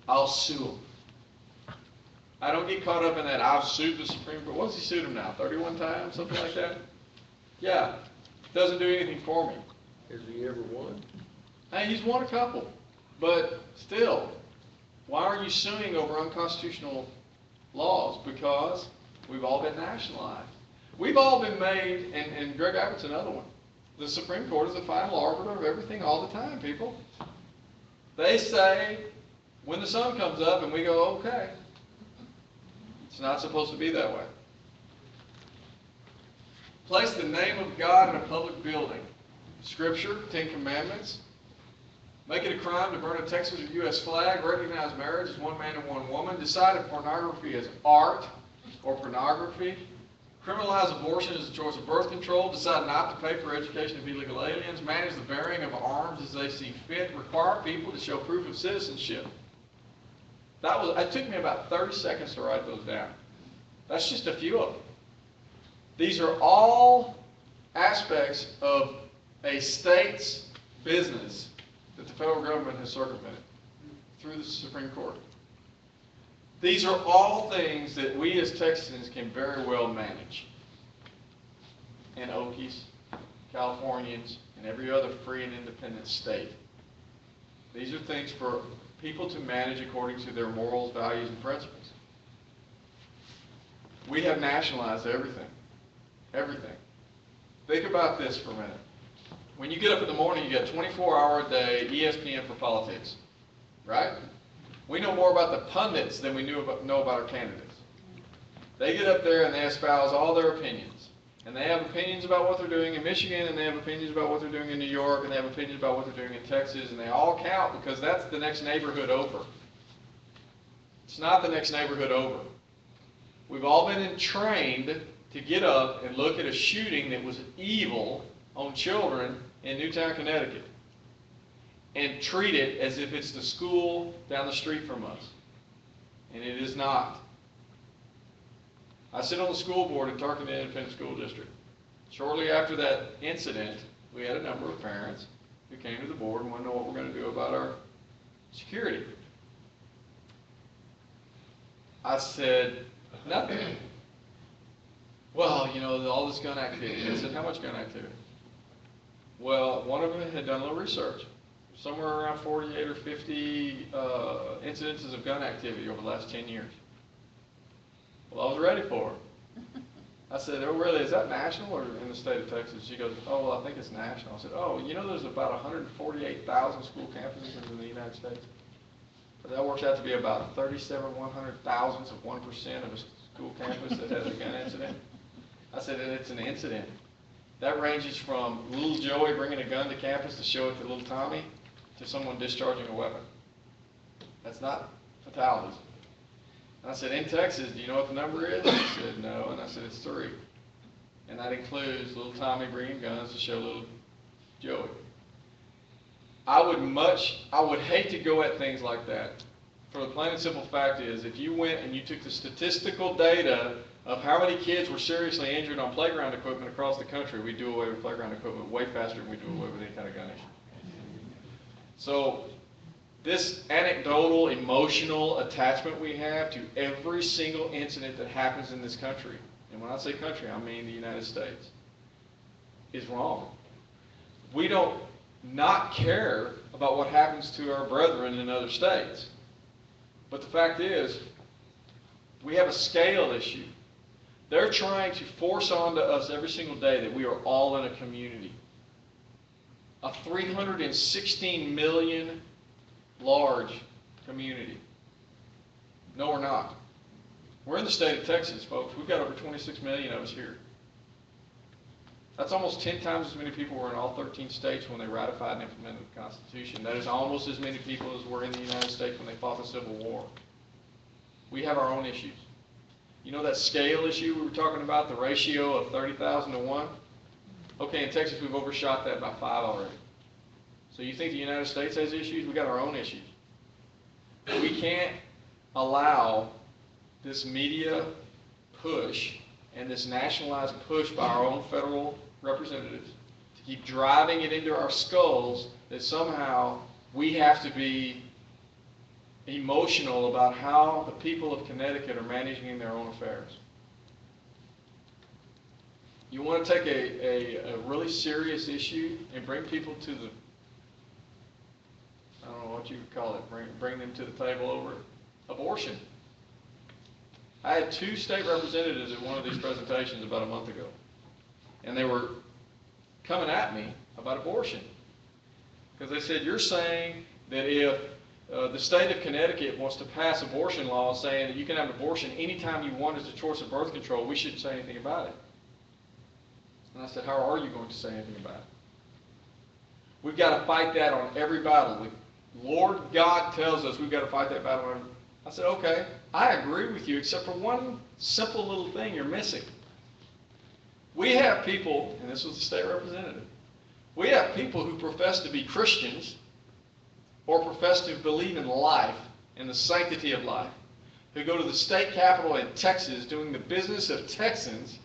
I'll sue him. I don't get caught up in that, I've sued the Supreme Court. What's he sued him now, 31 times, something like that? Yeah, doesn't do anything for me. Has he ever won? Hey, he's won a couple, but still, why are you suing over unconstitutional laws? Because we've all been nationalized. We've all been made, and Greg Abbott's another one. The Supreme Court is the final arbiter of everything all the time, people. They say when the sun comes up and we go, okay. It's not supposed to be that way. Place the name of God in a public building. Scripture, 10 Commandments. Make it a crime to burn a Texas or U.S. flag. Recognize marriage as one man and one woman. Decide if pornography is art or pornography. Criminalize abortion as a choice of birth control. Decide not to pay for education of illegal aliens. Manage the bearing of arms as they see fit. Require people to show proof of citizenship. It took me about 30 seconds to write those down. That's just a few of them. These are all aspects of a state's business that the federal government has circumvented through the Supreme Court. These are all things that we as Texans can very well manage. And Okies, Californians, and every other free and independent state. These are things for people to manage according to their morals, values, and principles. We have nationalized everything. Everything. Think about this for a minute. When you get up in the morning, you get 24-hour-a-day ESPN for politics, right? We know more about the pundits than we know about our candidates. They get up there and they espouse all their opinions. And they have opinions about what they're doing in Michigan, and they have opinions about what they're doing in New York, and they have opinions about what they're doing in Texas, and they all count because that's the next neighborhood over. It's not the next neighborhood over. We've all been trained to get up and look at a shooting that was evil on children in Newtown, Connecticut, and treat it as if it's the school down the street from us. And it is not. I sit on the school board in Tarleton Independent School District. Shortly after that incident, we had a number of parents who came to the board and wanted to know what we're going to do about our security. I said, nothing. Well, you know, all this gun activity. I said, how much gun activity? Well, one of them had done a little research. Somewhere around 48 or 50 incidences of gun activity over the last 10 years. Well, I was ready for it. I said, oh, really, is that national or in the state of Texas? She goes, oh, well, I think it's national. I said, oh, you know there's about 148,000 school campuses in the United States? But that works out to be about 100,000ths of 1% of a school campus that has a gun incident. I said, and it's an incident. That ranges from little Joey bringing a gun to campus to show it to little Tommy to someone discharging a weapon. That's not fatalities. And I said, in Texas, do you know what the number is? He said, no. And I said, it's 3. And that includes little Tommy bringing guns to show little Joey. I would hate to go at things like that. For the plain and simple fact is, if you went and you took the statistical data of how many kids were seriously injured on playground equipment across the country, we do away with playground equipment way faster than we do away with any kind of gun issue. So this anecdotal, emotional attachment we have to every single incident that happens in this country, and when I say country, I mean the United States, is wrong. We don't not care about what happens to our brethren in other states. But the fact is, we have a scale issue. They're trying to force onto us every single day that we are all in a community. A 316 million large community. No, we're not. We're in the state of Texas, folks. We've got over 26 million of us here. That's almost 10 times as many people were in all 13 states when they ratified and implemented the Constitution. That is almost as many people as were in the United States when they fought the Civil War. We have our own issues. You know that scale issue we were talking about, the ratio of 30,000 to 1? Okay, in Texas we've overshot that by 5 already. So you think the United States has issues? We got our own issues. We can't allow this media push and this nationalized push by our own federal representatives to keep driving it into our skulls that somehow we have to be emotional about how the people of Connecticut are managing their own affairs. You want to take a really serious issue and bring people to the, I don't know what you would call it, bring them to the table over it. Abortion. I had 2 state representatives at one of these presentations about a month ago, and they were coming at me about abortion. Because they said, you're saying that if the state of Connecticut wants to pass abortion laws saying that you can have an abortion anytime you want as a choice of birth control, we shouldn't say anything about it. And I said, how are you going to say anything about it? We've got to fight that on every battle. The Lord God tells us we've got to fight that battle on every. I said, okay, I agree with you, except for one simple little thing you're missing. We have people, and this was the state representative, we have people who profess to be Christians or profess to believe in life and the sanctity of life, who go to the state capitol in Texas doing the business of Texans,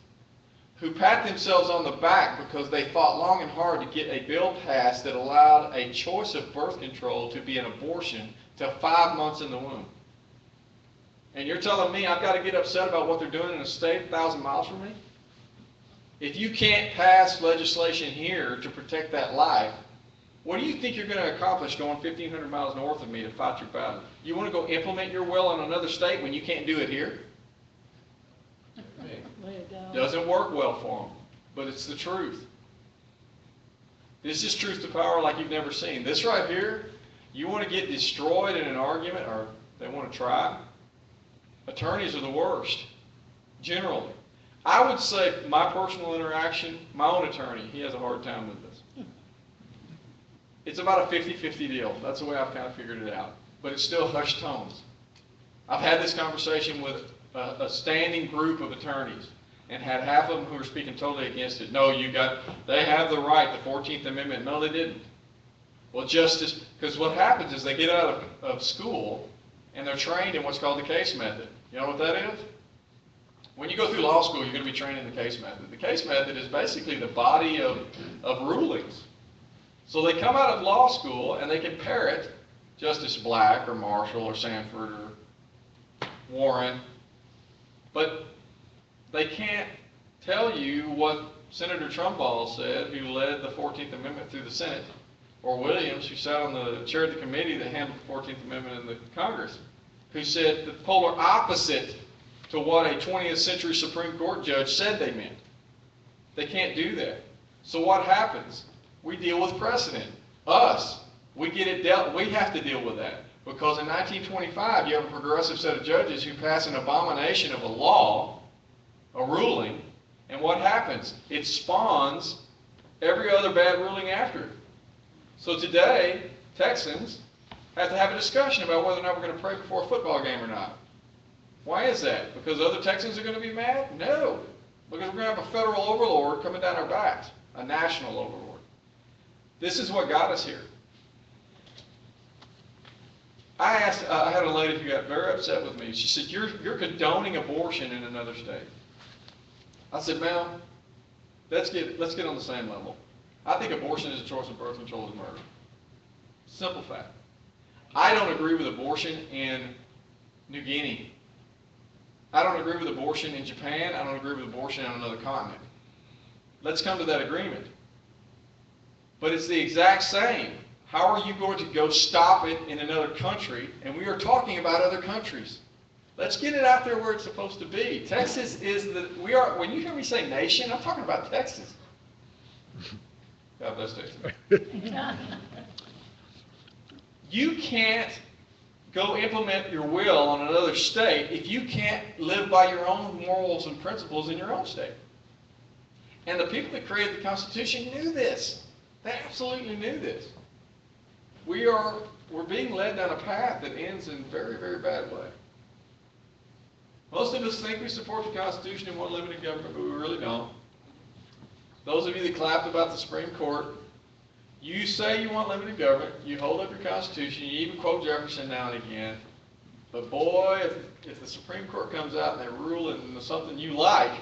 who pat themselves on the back because they fought long and hard to get a bill passed that allowed a choice of birth control to be an abortion till 5 months in the womb. And you're telling me I've got to get upset about what they're doing in a state 1,000 miles from me? If you can't pass legislation here to protect that life, what do you think you're going to accomplish going 1,500 miles north of me to fight your battle? You want to go implement your will in another state when you can't do it here? Way to go. Doesn't work well for them, but it's the truth. This is truth to power like you've never seen. This right here, you want to get destroyed in an argument, or they want to try, attorneys are the worst, generally. I would say my personal interaction, my own attorney, he has a hard time with this. It's about a 50-50 deal. That's the way I've kind of figured it out. But it's still hushed tones. I've had this conversation with a standing group of attorneys and had half of them who were speaking totally against it. No, they have the right, the 14th Amendment. No, they didn't. Well, justice, because what happens is they get out of school and they're trained in what's called the case method. You know what that is? When you go through law school, you're going to be trained in the case method. The case method is basically the body of rulings. So they come out of law school and they can parrot Justice Black or Marshall or Sanford or Warren, but they can't tell you what Senator Trumbull said, who led the 14th Amendment through the Senate, or Williams, who sat on the chair of the committee that handled the 14th Amendment in the Congress, who said the polar opposite to what a 20th century Supreme Court judge said they meant. They can't do that. So what happens? We deal with precedent. Us, we get it dealt, we have to deal with that. Because in 1925, you have a progressive set of judges who pass an abomination of a law, a ruling, and what happens? It spawns every other bad ruling after it. So today, Texans have to have a discussion about whether or not we're going to pray before a football game or not. Why is that? Because other Texans are going to be mad? No. Because we're going to have a federal overlord coming down our backs, a national overlord. This is what got us here. I had a lady who got very upset with me. She said, you're condoning abortion in another state. I said, ma'am, let's get on the same level. I think abortion is a choice of birth control is murder. Simple fact. I don't agree with abortion in New Guinea. I don't agree with abortion in Japan. I don't agree with abortion on another continent. Let's come to that agreement. But it's the exact same. How are you going to go stop it in another country? And we are talking about other countries. Let's get it out there where it's supposed to be. Texas is when you hear me say nation, I'm talking about Texas. God bless Texas. You can't go implement your will on another state if you can't live by your own morals and principles in your own state. And the people that created the Constitution knew this. They absolutely knew this. We're being led down a path that ends in a very, very bad way. Most of us think we support the Constitution and want limited government, but we really don't. Those of you that clapped about the Supreme Court, you say you want limited government, you hold up your Constitution, you even quote Jefferson now and again, but boy, if the Supreme Court comes out and they rule in something you like,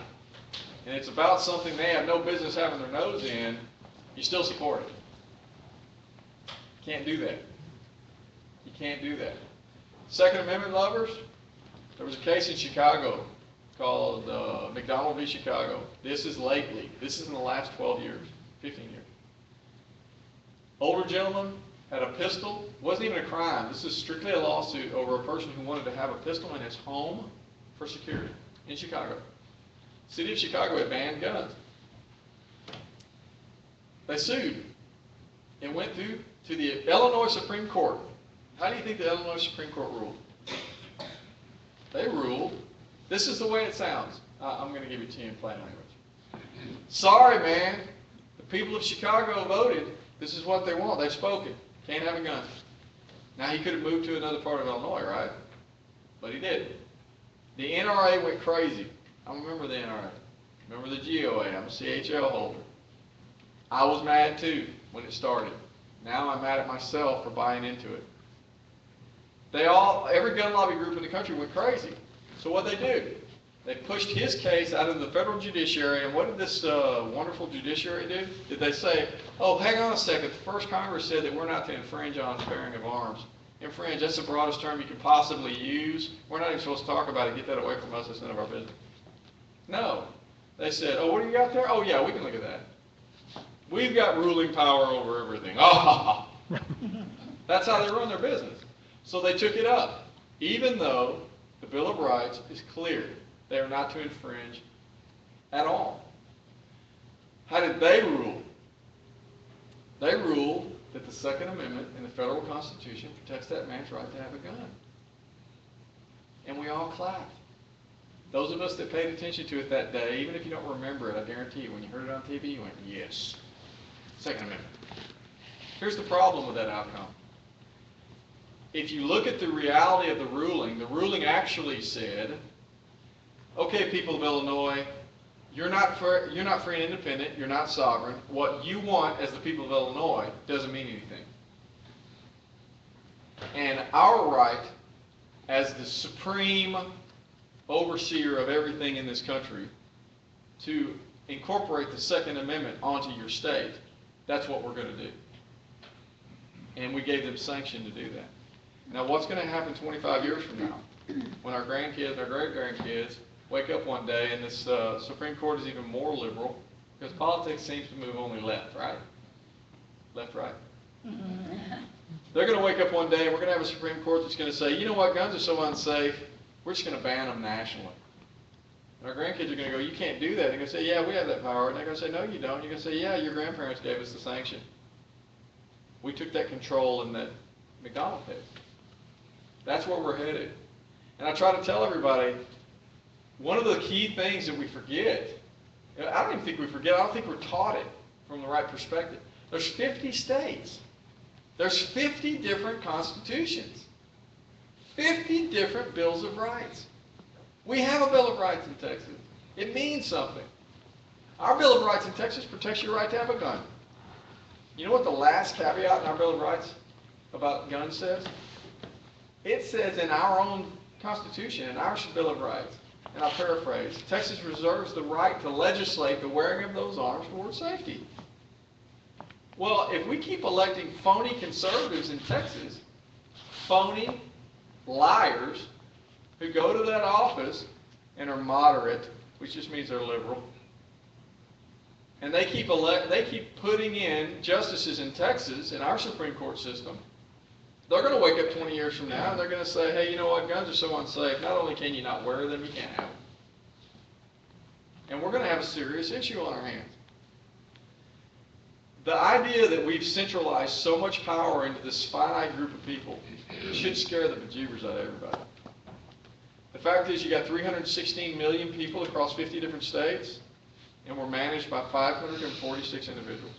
and it's about something they have no business having their nose in, you still support it. Can't do that. You can't do that. Second Amendment lovers, there was a case in Chicago called McDonald v. Chicago. This is lately. This is in the last 12 years, 15 years. Older gentleman had a pistol. Wasn't even a crime. This is strictly a lawsuit over a person who wanted to have a pistol in his home for security in Chicago. City of Chicago had banned guns. They sued and went through to the Illinois Supreme Court. How do you think the Illinois Supreme Court ruled? They ruled, this is the way it sounds. I'm going to give it to you in plain language. Sorry, man. The people of Chicago voted. This is what they want. They've spoken. Can't have a gun. Now, he could have moved to another part of Illinois, right? But he didn't. The NRA went crazy. I remember the NRA. Remember the GOA. I'm a CHL holder. I was mad too when it started. Now I'm mad at myself for buying into it. Every gun lobby group in the country went crazy. So what they do? They pushed his case out of the federal judiciary, and what did this wonderful judiciary do? Did they say, oh, hang on a second, the first Congress said that we're not to infringe on bearing of arms. Infringe, that's the broadest term you could possibly use. We're not even supposed to talk about it. Get that away from us. It's none of our business. No. They said, oh, what do you got there? Oh, yeah, we can look at that. We've got ruling power over everything. Oh, that's how they run their business. So they took it up, even though the Bill of Rights is clear. They are not to infringe at all. How did they rule? They ruled that the Second Amendment in the federal Constitution protects that man's right to have a gun. And we all clapped. Those of us that paid attention to it that day, even if you don't remember it, I guarantee you, when you heard it on TV, you went, yes. Second Amendment. Here's the problem with that outcome. If you look at the reality of the ruling actually said, okay, people of Illinois, you're not free and independent, you're not sovereign. What you want as the people of Illinois doesn't mean anything. And our right as the supreme overseer of everything in this country to incorporate the Second Amendment onto your state, that's what we're going to do. And we gave them sanction to do that. Now, what's going to happen 25 years from now when our grandkids, our great-grandkids, wake up one day and this Supreme Court is even more liberal, because politics seems to move only left, right? Left, right. They're going to wake up one day and we're going to have a Supreme Court that's going to say, you know what, guns are so unsafe, we're just going to ban them nationally. And our grandkids are going to go, you can't do that. They're going to say, yeah, we have that power. And they're going to say, no, you don't. You're going to say, yeah, your grandparents gave us the sanction. We took that control in that McDonald case. That's where we're headed. And I try to tell everybody, one of the key things that we forget, I don't even think we forget, I don't think we're taught it from the right perspective. There's 50 states. There's 50 different constitutions. 50 different bills of rights. We have a Bill of Rights in Texas. It means something. Our Bill of Rights in Texas protects your right to have a gun. You know what the last caveat in our Bill of Rights about guns says? It says in our own Constitution, in our Bill of Rights, and I'll paraphrase, Texas reserves the right to legislate the wearing of those arms for safety. Well, if we keep electing phony conservatives in Texas, phony liars who go to that office and are moderate, which just means they're liberal, and they keep putting in justices in Texas, in our Supreme Court system, they're going to wake up 20 years from now and they're going to say, hey, you know what, guns are so unsafe, not only can you not wear them, you can't have them. And we're going to have a serious issue on our hands. The idea that we've centralized so much power into this finite group of people should scare the bejeebers out of everybody. The fact is, you got 316 million people across 50 different states, and we're managed by 546 individuals.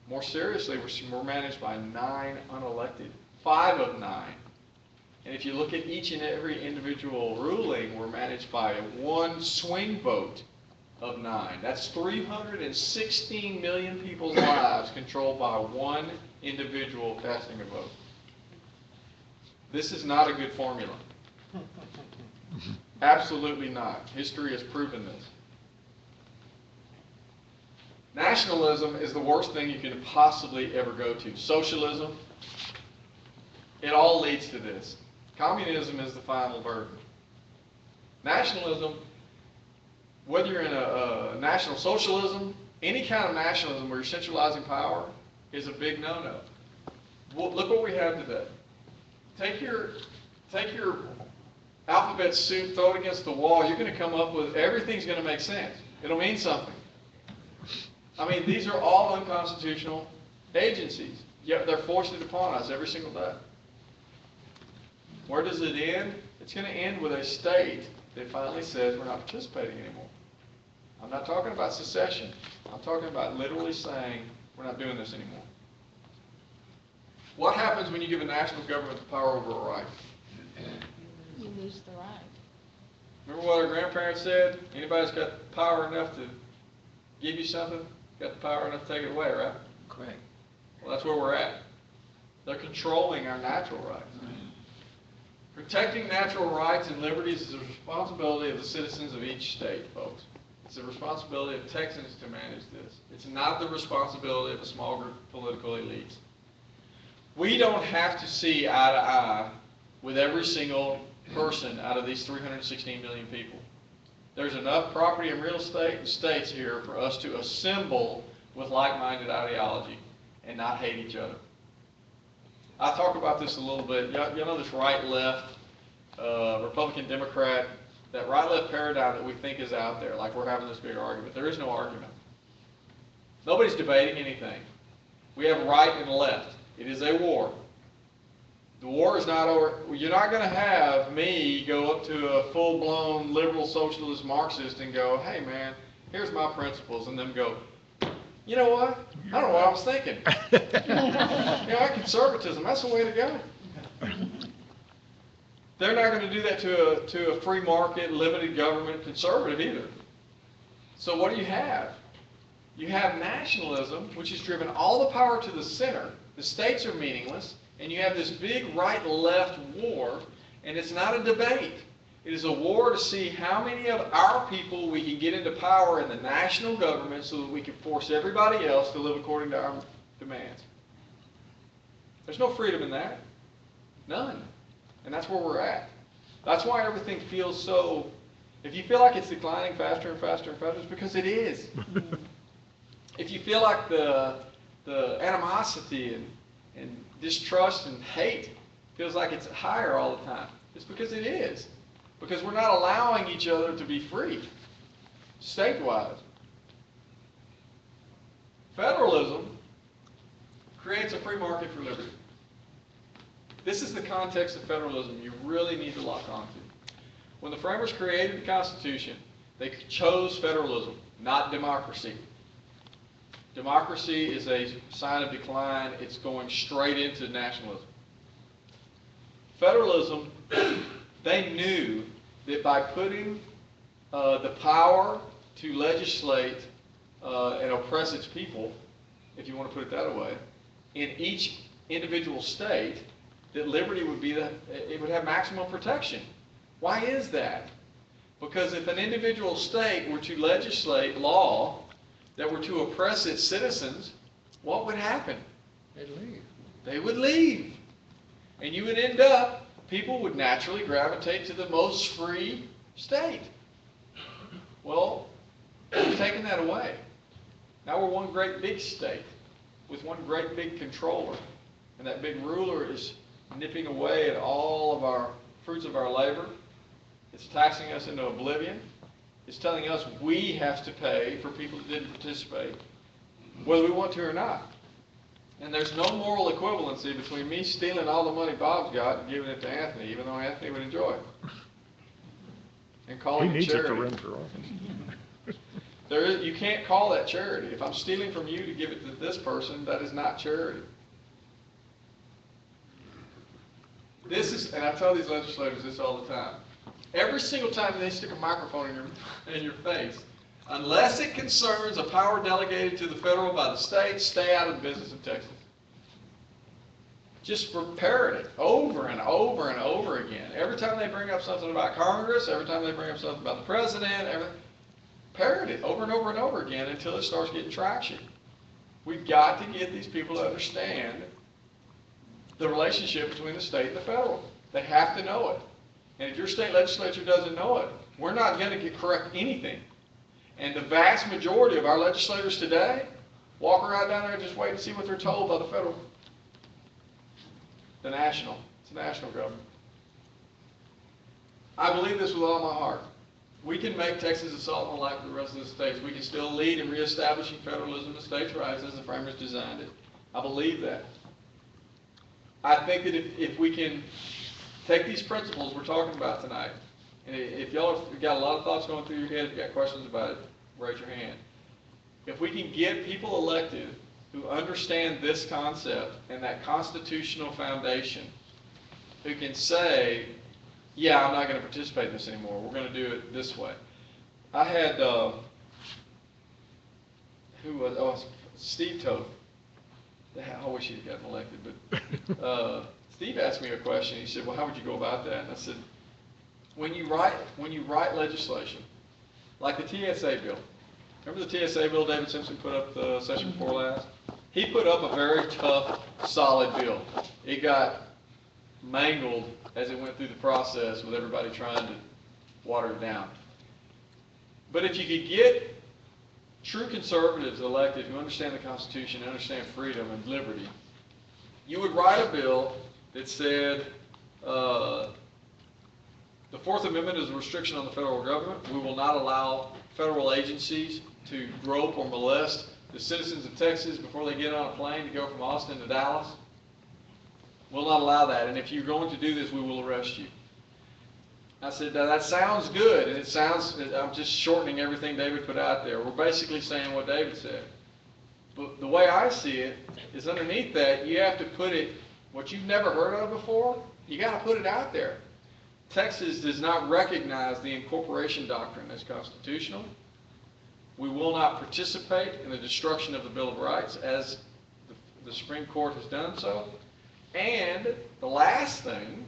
More seriously, we're managed by 9 unelected, 5 of 9. And if you look at each and every individual ruling, we're managed by 1 swing vote of 9. That's 316 million people's lives controlled by 1 individual casting a vote. This is not a good formula. Absolutely not. History has proven this. Nationalism is the worst thing you can possibly ever go to. Socialism, it all leads to this. Communism is the final version. Nationalism, whether you're in a national socialism, any kind of nationalism where you're centralizing power, is a big no-no. Well, look what we have today. Take your alphabet soup, throw it against the wall, you're going to come up with, everything's going to make sense. It'll mean something. I mean, these are all unconstitutional agencies, yet they're forced it upon us every single day. Where does it end? It's going to end with a state that finally says we're not participating anymore. I'm not talking about secession. I'm talking about literally saying we're not doing this anymore. What happens when you give a national government the power over a right? You lose the right. Remember what our grandparents said? Anybody's got power enough to give you something, got the power enough to take it away, right? Correct. Well, that's where we're at. They're controlling our natural rights. Protecting natural rights and liberties is the responsibility of the citizens of each state, folks. It's the responsibility of Texans to manage this. It's not the responsibility of a small group of political elites. We don't have to see eye to eye with every single person out of these 316 million people. There's enough property and real estate and states here for us to assemble with like-minded ideology and not hate each other. I talk about this a little bit. You know this right-left, Republican, Democrat, that right-left paradigm that we think is out there, like we're having this big argument. There is no argument. Nobody's debating anything. We have right and left. It is a war. The war is not over. You're not going to have me go up to a full-blown liberal socialist Marxist and go, hey man, here's my principles, and them go, you know what? I don't know what I was thinking. Conservatism, that's the way to go. They're not going to do that to a free market, limited government conservative either. So what do you have? You have nationalism, which has driven all the power to the center. The states are meaningless, and you have this big right-left war, and it's not a debate. It is a war to see how many of our people we can get into power in the national government so that we can force everybody else to live according to our demands. There's no freedom in that. None. And that's where we're at. That's why everything feels so, if you feel like it's declining faster and faster and faster, it's because it is. If you feel like the animosity and distrust and hate feels like it's higher all the time, it's because it is. Because we're not allowing each other to be free, state-wise. Federalism creates a free market for liberty. This is the context of federalism you really need to lock onto. When the framers created the Constitution, they chose federalism, not democracy. Democracy is a sign of decline. It's going straight into nationalism. Federalism, they knew that by putting the power to legislate and oppress its people, if you want to put it that way, in each individual state, that liberty would be it would have maximum protection. Why is that? Because if an individual state were to legislate law that were to oppress its citizens, what would happen? They'd leave. They would leave. And you would end up, people would naturally gravitate to the most free state. Well, we've taken that away. Now we're one great big state with one great big controller. And that big ruler is nipping away at all of our fruits of our labor. It's taxing us into oblivion. It's telling us we have to pay for people that didn't participate, whether we want to or not. And there's no moral equivalency between me stealing all the money Bob's got and giving it to Anthony, even though Anthony would enjoy it. And calling He it needs it to charity. run for office. You can't call that charity. If I'm stealing from you to give it to this person, that is not charity. This is, and I tell these legislators this all the time. Every single time they stick a microphone in your face, unless it concerns a power delegated to the federal by the state, stay out of the business of Texas. Just parrot it over and over and over again. Every time they bring up something about Congress, every time they bring up something about the president, parrot it over and over and over again until it starts getting traction. We've got to get these people to understand the relationship between the state and the federal. They have to know it. And if your state legislature doesn't know it, we're not going to correct anything. And the vast majority of our legislators today walk around down there and just wait and see what they're told by the federal. It's a national government. I believe this with all my heart. We can make Texas a salt and light for the rest of the states. We can still lead in reestablishing federalism and states' rights as the framers designed it. I believe that. I think that if we can take these principles we're talking about tonight, and if y'all have got a lot of thoughts going through your head, if you got questions about it, raise your hand. If we can get people elected who understand this concept and that constitutional foundation, who can say, yeah, I'm not going to participate in this anymore. We're going to do it this way. I had, who was, oh, Steve Toth. I wish he'd gotten elected, but Steve asked me a question. He said, well, how would you go about that? And I said, when you write legislation, like the TSA bill. Remember the TSA bill David Simpson put up the session before last? He put up a very tough, solid bill. It got mangled as it went through the process with everybody trying to water it down. But if you could get true conservatives elected who understand the Constitution, understand freedom and liberty, you would write a bill that said, the Fourth Amendment is a restriction on the federal government. We will not allow federal agencies to grope or molest the citizens of Texas before they get on a plane to go from Austin to Dallas. We'll not allow that, and if you're going to do this, we will arrest you. I said, now that sounds good, and it sounds, I'm just shortening everything David put out there. We're basically saying what David said. But the way I see it is underneath that, you have to put it, what you've never heard of before, you got to put it out there. Texas does not recognize the incorporation doctrine as constitutional. We will not participate in the destruction of the Bill of Rights as the Supreme Court has done so. And the last thing,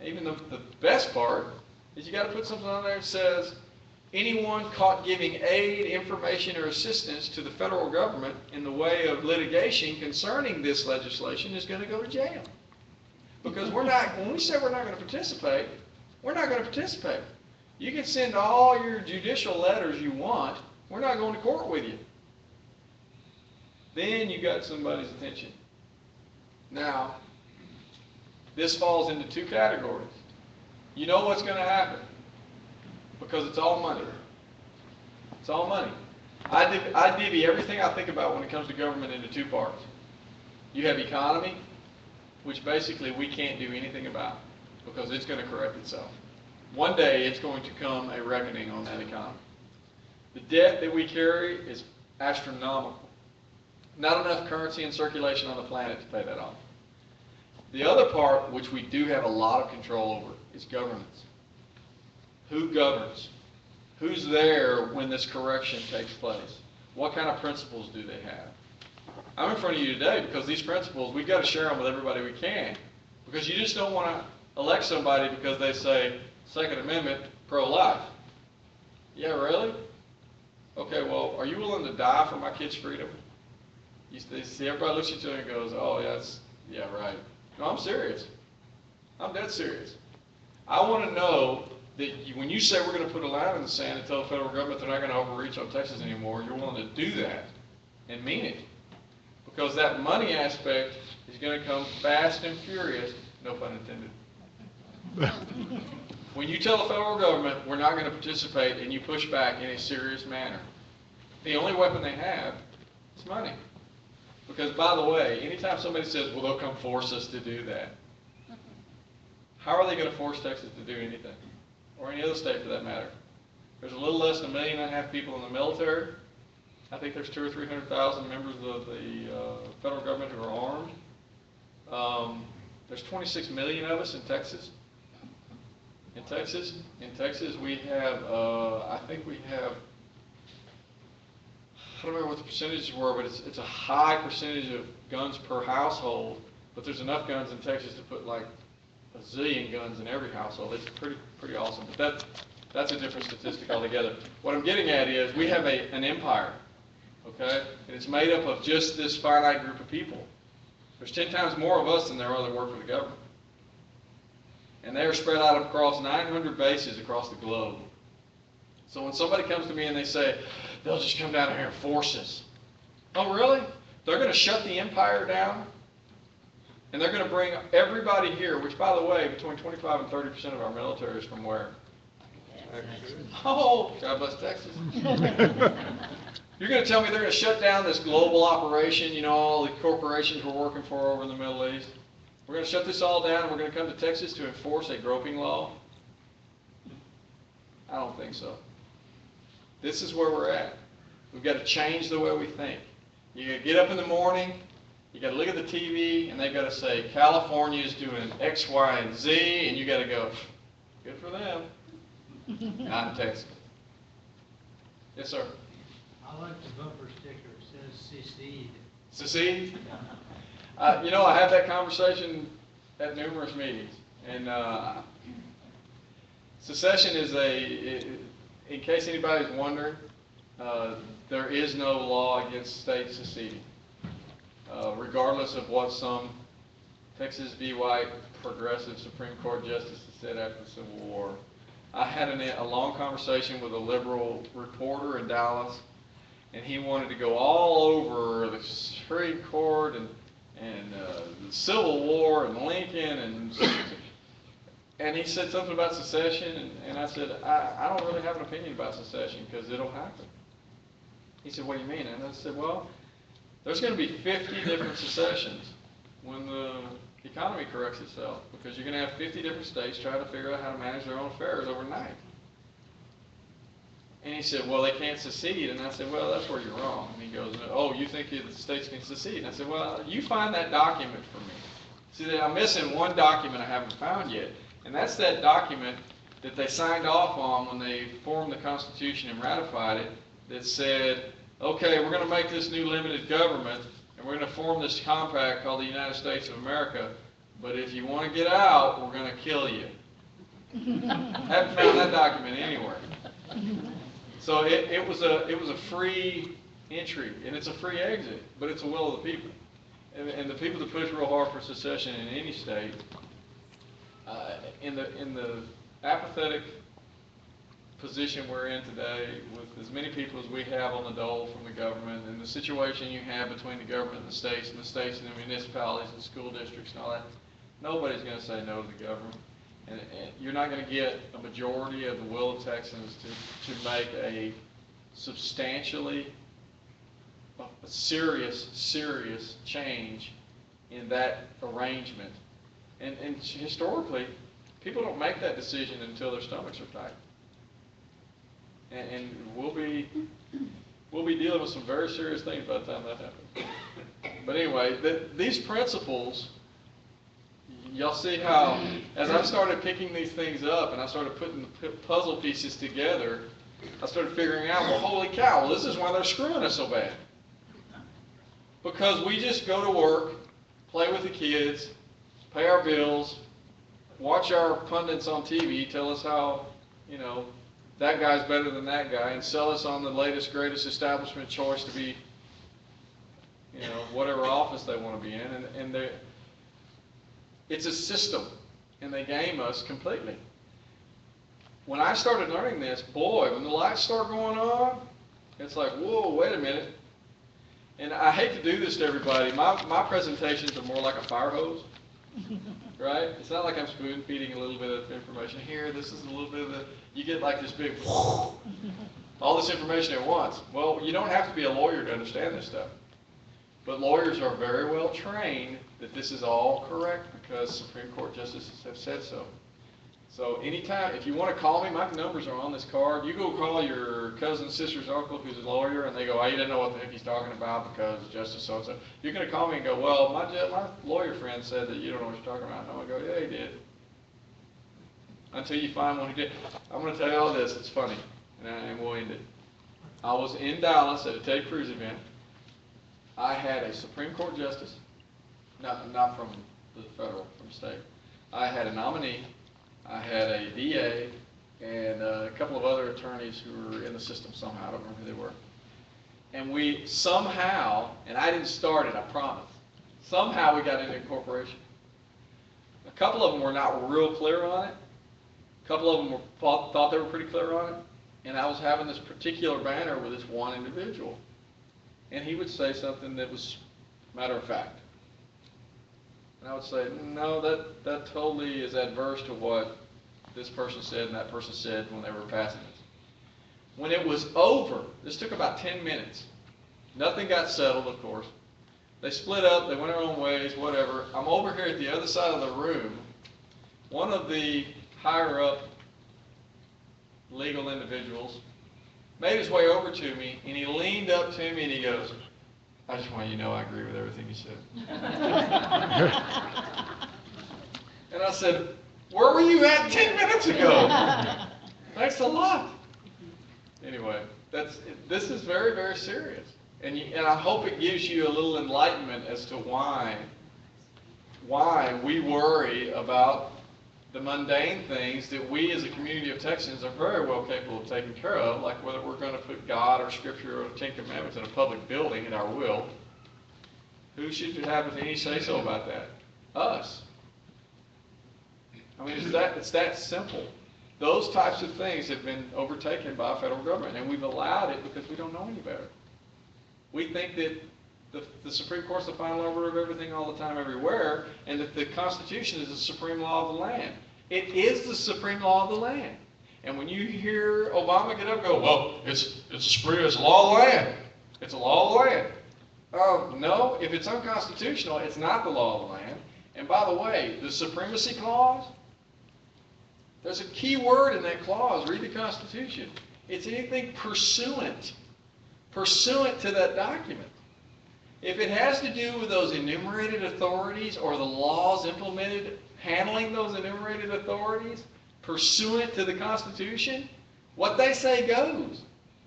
even the best part, is you got to put something on there that says anyone caught giving aid, information, or assistance to the federal government in the way of litigation concerning this legislation is going to go to jail. Because we're not, when we say we're not going to participate, we're not going to participate. You can send all your judicial letters you want, we're not going to court with you. Then you got somebody's attention. Now, this falls into two categories. You know what's going to happen, because it's all money. It's all money. I divvy everything I think about when it comes to government into two parts. You have economy, which basically we can't do anything about because it's going to correct itself. One day it's going to come a reckoning on that economy. The debt that we carry is astronomical. Not enough currency in circulation on the planet to pay that off. The other part, which we do have a lot of control over, is governance. Who governs? Who's there when this correction takes place? What kind of principles do they have? I'm in front of you today because these principles, we've got to share them with everybody we can. Because you just don't want to elect somebody because they say, Second Amendment, pro-life. Yeah, really? Okay, well, are you willing to die for my kid's freedom? You see, everybody looks at you and goes, oh, yeah, right. No, I'm serious. I'm dead serious. I want to know that when you say we're going to put a line in the sand and tell the federal government they're not going to overreach on Texas anymore, you're willing to do that and mean it. Because that money aspect is going to come fast and furious, no pun intended. When you tell the federal government we're not going to participate and you push back in a serious manner, the only weapon they have is money. Because, by the way, anytime somebody says, well, they'll come force us to do that, how are they going to force Texas to do anything? Or any other state for that matter? There's a little less than 1.5 million people in the military. I think there's 200,000 or 300,000 members of the federal government who are armed. There's 26 million of us in Texas. In Texas, we have, I think we have, I don't remember what the percentages were, but it's a high percentage of guns per household. But there's enough guns in Texas to put like a zillion guns in every household. It's pretty awesome. But that's a different statistic altogether. What I'm getting at is we have an empire, okay? And it's made up of just this finite group of people. There's 10 times more of us than there are that work for the government. And they are spread out across 900 bases across the globe. So when somebody comes to me and they say, they'll just come down here and force us. Oh, really? They're going to shut the empire down? And they're gonna bring everybody here, which by the way, between 25 and 30% of our military is from where? Oh, God bless Texas. You're gonna tell me they're gonna shut down this global operation, you know, all the corporations we're working for over in the Middle East? We're gonna shut this all down and we're gonna come to Texas to enforce a groping law? I don't think so. This is where we're at. We've got to change the way we think. You gotta get up in the morning, you gotta look at the TV, and they've got to say, California's doing X, Y, and Z, and you gotta go, good for them. Not in Texas. Yes, sir. I like the bumper sticker, it says secede. Secede? You know, I had that conversation at numerous meetings, and secession is in case anybody's wondering, there is no law against states seceding, regardless of what some Texas v. White progressive Supreme Court justice said after the Civil War. I had a long conversation with a liberal reporter in Dallas, and he wanted to go all over the Supreme Court and the Civil War and Lincoln and he said something about secession, and I said, I don't really have an opinion about secession because it'll happen. He said, what do you mean? And I said, well, there's going to be 50 different secessions when the economy corrects itself, because you're going to have 50 different states trying to figure out how to manage their own affairs overnight. And he said, well, they can't secede. And I said, well, that's where you're wrong. And he goes, oh, you think the states can secede? And I said, well, you find that document for me. See, I'm missing one document I haven't found yet. And that's that document that they signed off on when they formed the Constitution and ratified it, that said, okay, we're going to make this new limited government, and we're going to form this compact called the United States of America, but if you want to get out, we're going to kill you. Haven't found that document anywhere. So it was a free entry, and it's a free exit, but it's the will of the people. And the people that push real hard for secession in any state, in the apathetic position we're in today, with as many people as we have on the dole from the government, and the situation you have between the government and the states and the municipalities and school districts and all that, nobody's going to say no to the government. And you're not going to get a majority of the will of Texans to make a substantially serious change in that arrangement. And historically, people don't make that decision until their stomachs are tight. And we'll be dealing with some very serious things by the time that happens. But anyway, these principles, y'all see how, as I started picking these things up and I started putting the puzzle pieces together, I started figuring out, well, holy cow, well, this is why they're screwing us so bad. Because we just go to work, play with the kids, pay our bills, watch our pundits on TV tell us how, you know, that guy's better than that guy, and sell us on the latest, greatest establishment choice to be, you know, whatever office they want to be in. And it's a system, and they game us completely. When I started learning this, boy, when the lights start going on, it's like, whoa, wait a minute. And I hate to do this to everybody. My presentations are more like a fire hose, right? It's not like I'm spoon feeding a little bit of information here. This is a little bit of the, you get like this big, all this information at once. Well, you don't have to be a lawyer to understand this stuff. But lawyers are very well trained that this is all correct because Supreme Court justices have said so. So anytime, if you want to call me, my numbers are on this card. You go call your cousin, sister's uncle who's a lawyer, and they go, I didn't know what the heck he's talking about because Justice so-and-so. You're going to call me and go, well, my lawyer friend said that you don't know what you're talking about. And I'm going to go, yeah, he did. Until you find one who did. I'm going to tell you all this. It's funny, and we'll end it. I was in Dallas at a Ted Cruz event. I had a Supreme Court justice, not from the federal, from state. I had a nominee. I had a DA and a couple of other attorneys who were in the system somehow. I don't remember who they were. And we somehow, and I didn't start it, I promise, somehow we got into incorporation. A couple of them were not real clear on it. A couple of them thought they were pretty clear on it. And I was having this particular banner with this one individual. And he would say something that was matter of fact. And I would say, no, that totally is adverse to what this person said and that person said when they were passing this. When it was over, this took about 10 minutes. Nothing got settled, of course. They split up, they went their own ways, whatever. I'm over here at the other side of the room. One of the higher up legal individuals made his way over to me, and he leaned up to me and he goes, I just want you to know I agree with everything you said. And I said, where were you at 10 minutes ago? Thanks a lot. Anyway, this is very, very serious. And I hope it gives you a little enlightenment as to why we worry about the mundane things that we as a community of Texans are very well capable of taking care of, like whether we're going to put God or Scripture or the Ten Commandments in a public building at our will. Who should have any say-so about that? Us. I mean, it's that simple. Those types of things have been overtaken by the federal government, and we've allowed it because we don't know any better. We think that the Supreme Court's the final arbiter of everything all the time, everywhere, and that the Constitution is the supreme law of the land. It is the supreme law of the land. And when you hear Obama get up and go, well, it's a law of the land. It's a law of the land. No, if it's unconstitutional, it's not the law of the land. And by the way, the supremacy clause, there's a key word in that clause. Read the Constitution. It's anything pursuant to that document. If it has to do with those enumerated authorities or the laws implemented handling those enumerated authorities pursuant to the Constitution, what they say goes.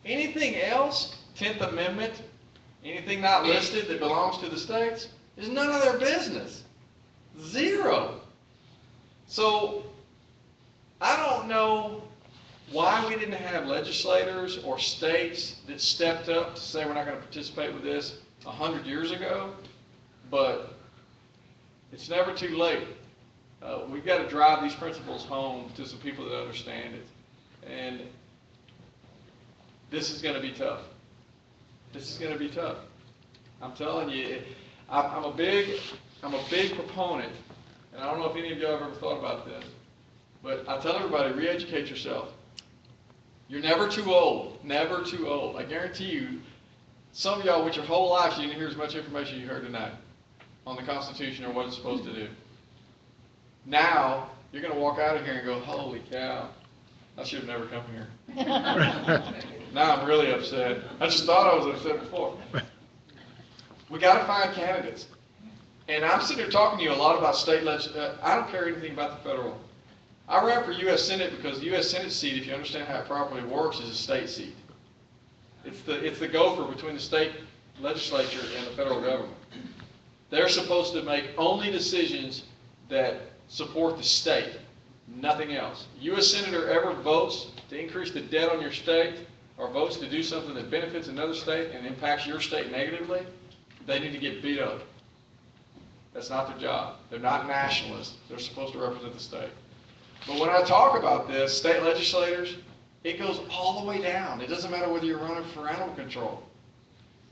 Anything else, 10th Amendment, anything not listed that belongs to the states, is none of their business. Zero. So, I don't know why we didn't have legislators or states that stepped up to say we're not going to participate with this 100 years ago, but it's never too late. We've got to drive these principles home to some people that understand it. And this is going to be tough. This is going to be tough. I'm telling you, I'm a big proponent, and I don't know if any of y'all have ever thought about this, but I tell everybody, re-educate yourself. You're never too old. Never too old. I guarantee you, some of y'all with your whole lives, you didn't hear as much information you heard tonight on the Constitution or what it's supposed to do. Now, you're going to walk out of here and go, holy cow, I should have never come here. Now I'm really upset. I just thought I was upset before. We got to find candidates. And I'm sitting here talking to you a lot about state legislation. I don't care anything about the federal. I ran for U.S. Senate because the U.S. Senate seat, if you understand how it properly works, is a state seat. It's the gopher between the state legislature and the federal government. They're supposed to make only decisions that support the state, nothing else. U.S. Senator ever votes to increase the debt on your state or votes to do something that benefits another state and impacts your state negatively, they need to get vetoed. That's not their job. They're not nationalists. They're supposed to represent the state. But when I talk about this, state legislators, it goes all the way down. It doesn't matter whether you're running for animal control.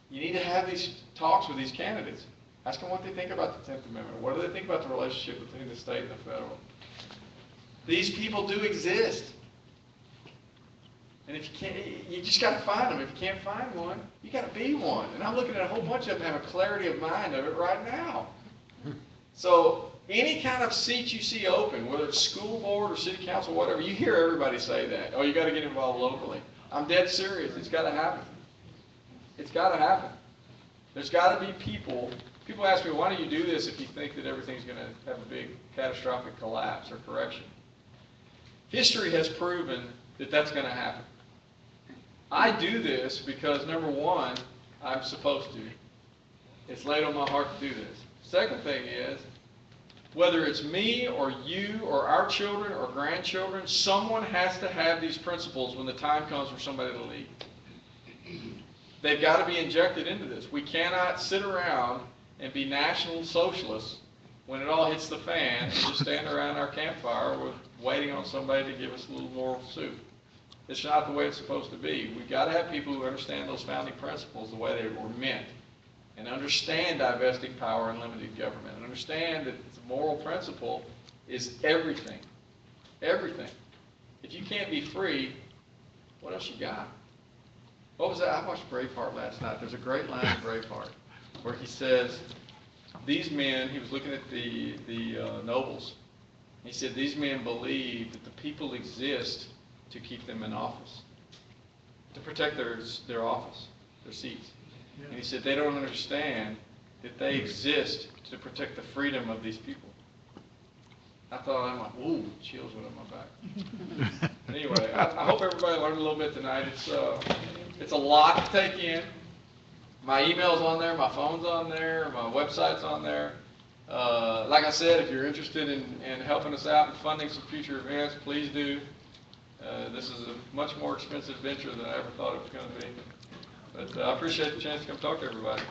You need to have these talks with these candidates. Ask them what they think about the 10th Amendment. What do they think about the relationship between the state and the federal? These people do exist. And if you can't, you just got to find them. If you can't find one, you got to be one. And I'm looking at a whole bunch of them have a clarity of mind of it right now. So any kind of seat you see open, whether it's school board or city council, whatever, you hear everybody say that. Oh, you got to get involved locally. I'm dead serious. It's got to happen. It's got to happen. There's got to be people. People ask me, why do you do this if you think that everything's going to have a big catastrophic collapse or correction? History has proven that that's going to happen. I do this because, number one, I'm supposed to. It's laid on my heart to do this. Second thing is, whether it's me or you or our children or grandchildren, someone has to have these principles when the time comes for somebody to lead. They've got to be injected into this. We cannot sit around and be national socialists when it all hits the fan and just stand around our campfire waiting on somebody to give us a little moral soup. It's not the way it's supposed to be. We've got to have people who understand those founding principles the way they were meant. and understand divesting power and limited government, and understand that the moral principle is everything. Everything. If you can't be free, what else you got? What was that? I watched Braveheart last night. There's a great line in Braveheart where he says, these men, he was looking at the nobles, he said, these men believe that the people exist to keep them in office, to protect their office, their seats. And he said, they don't understand that they exist to protect the freedom of these people. I thought, I'm like, ooh, chills went up my back. Anyway, I hope everybody learned a little bit tonight. It's a lot to take in. My email's on there, my phone's on there, my website's on there. Like I said, if you're interested in helping us out and funding some future events, please do. This is a much more expensive venture than I ever thought it was going to be. But I appreciate the chance to come talk to everybody.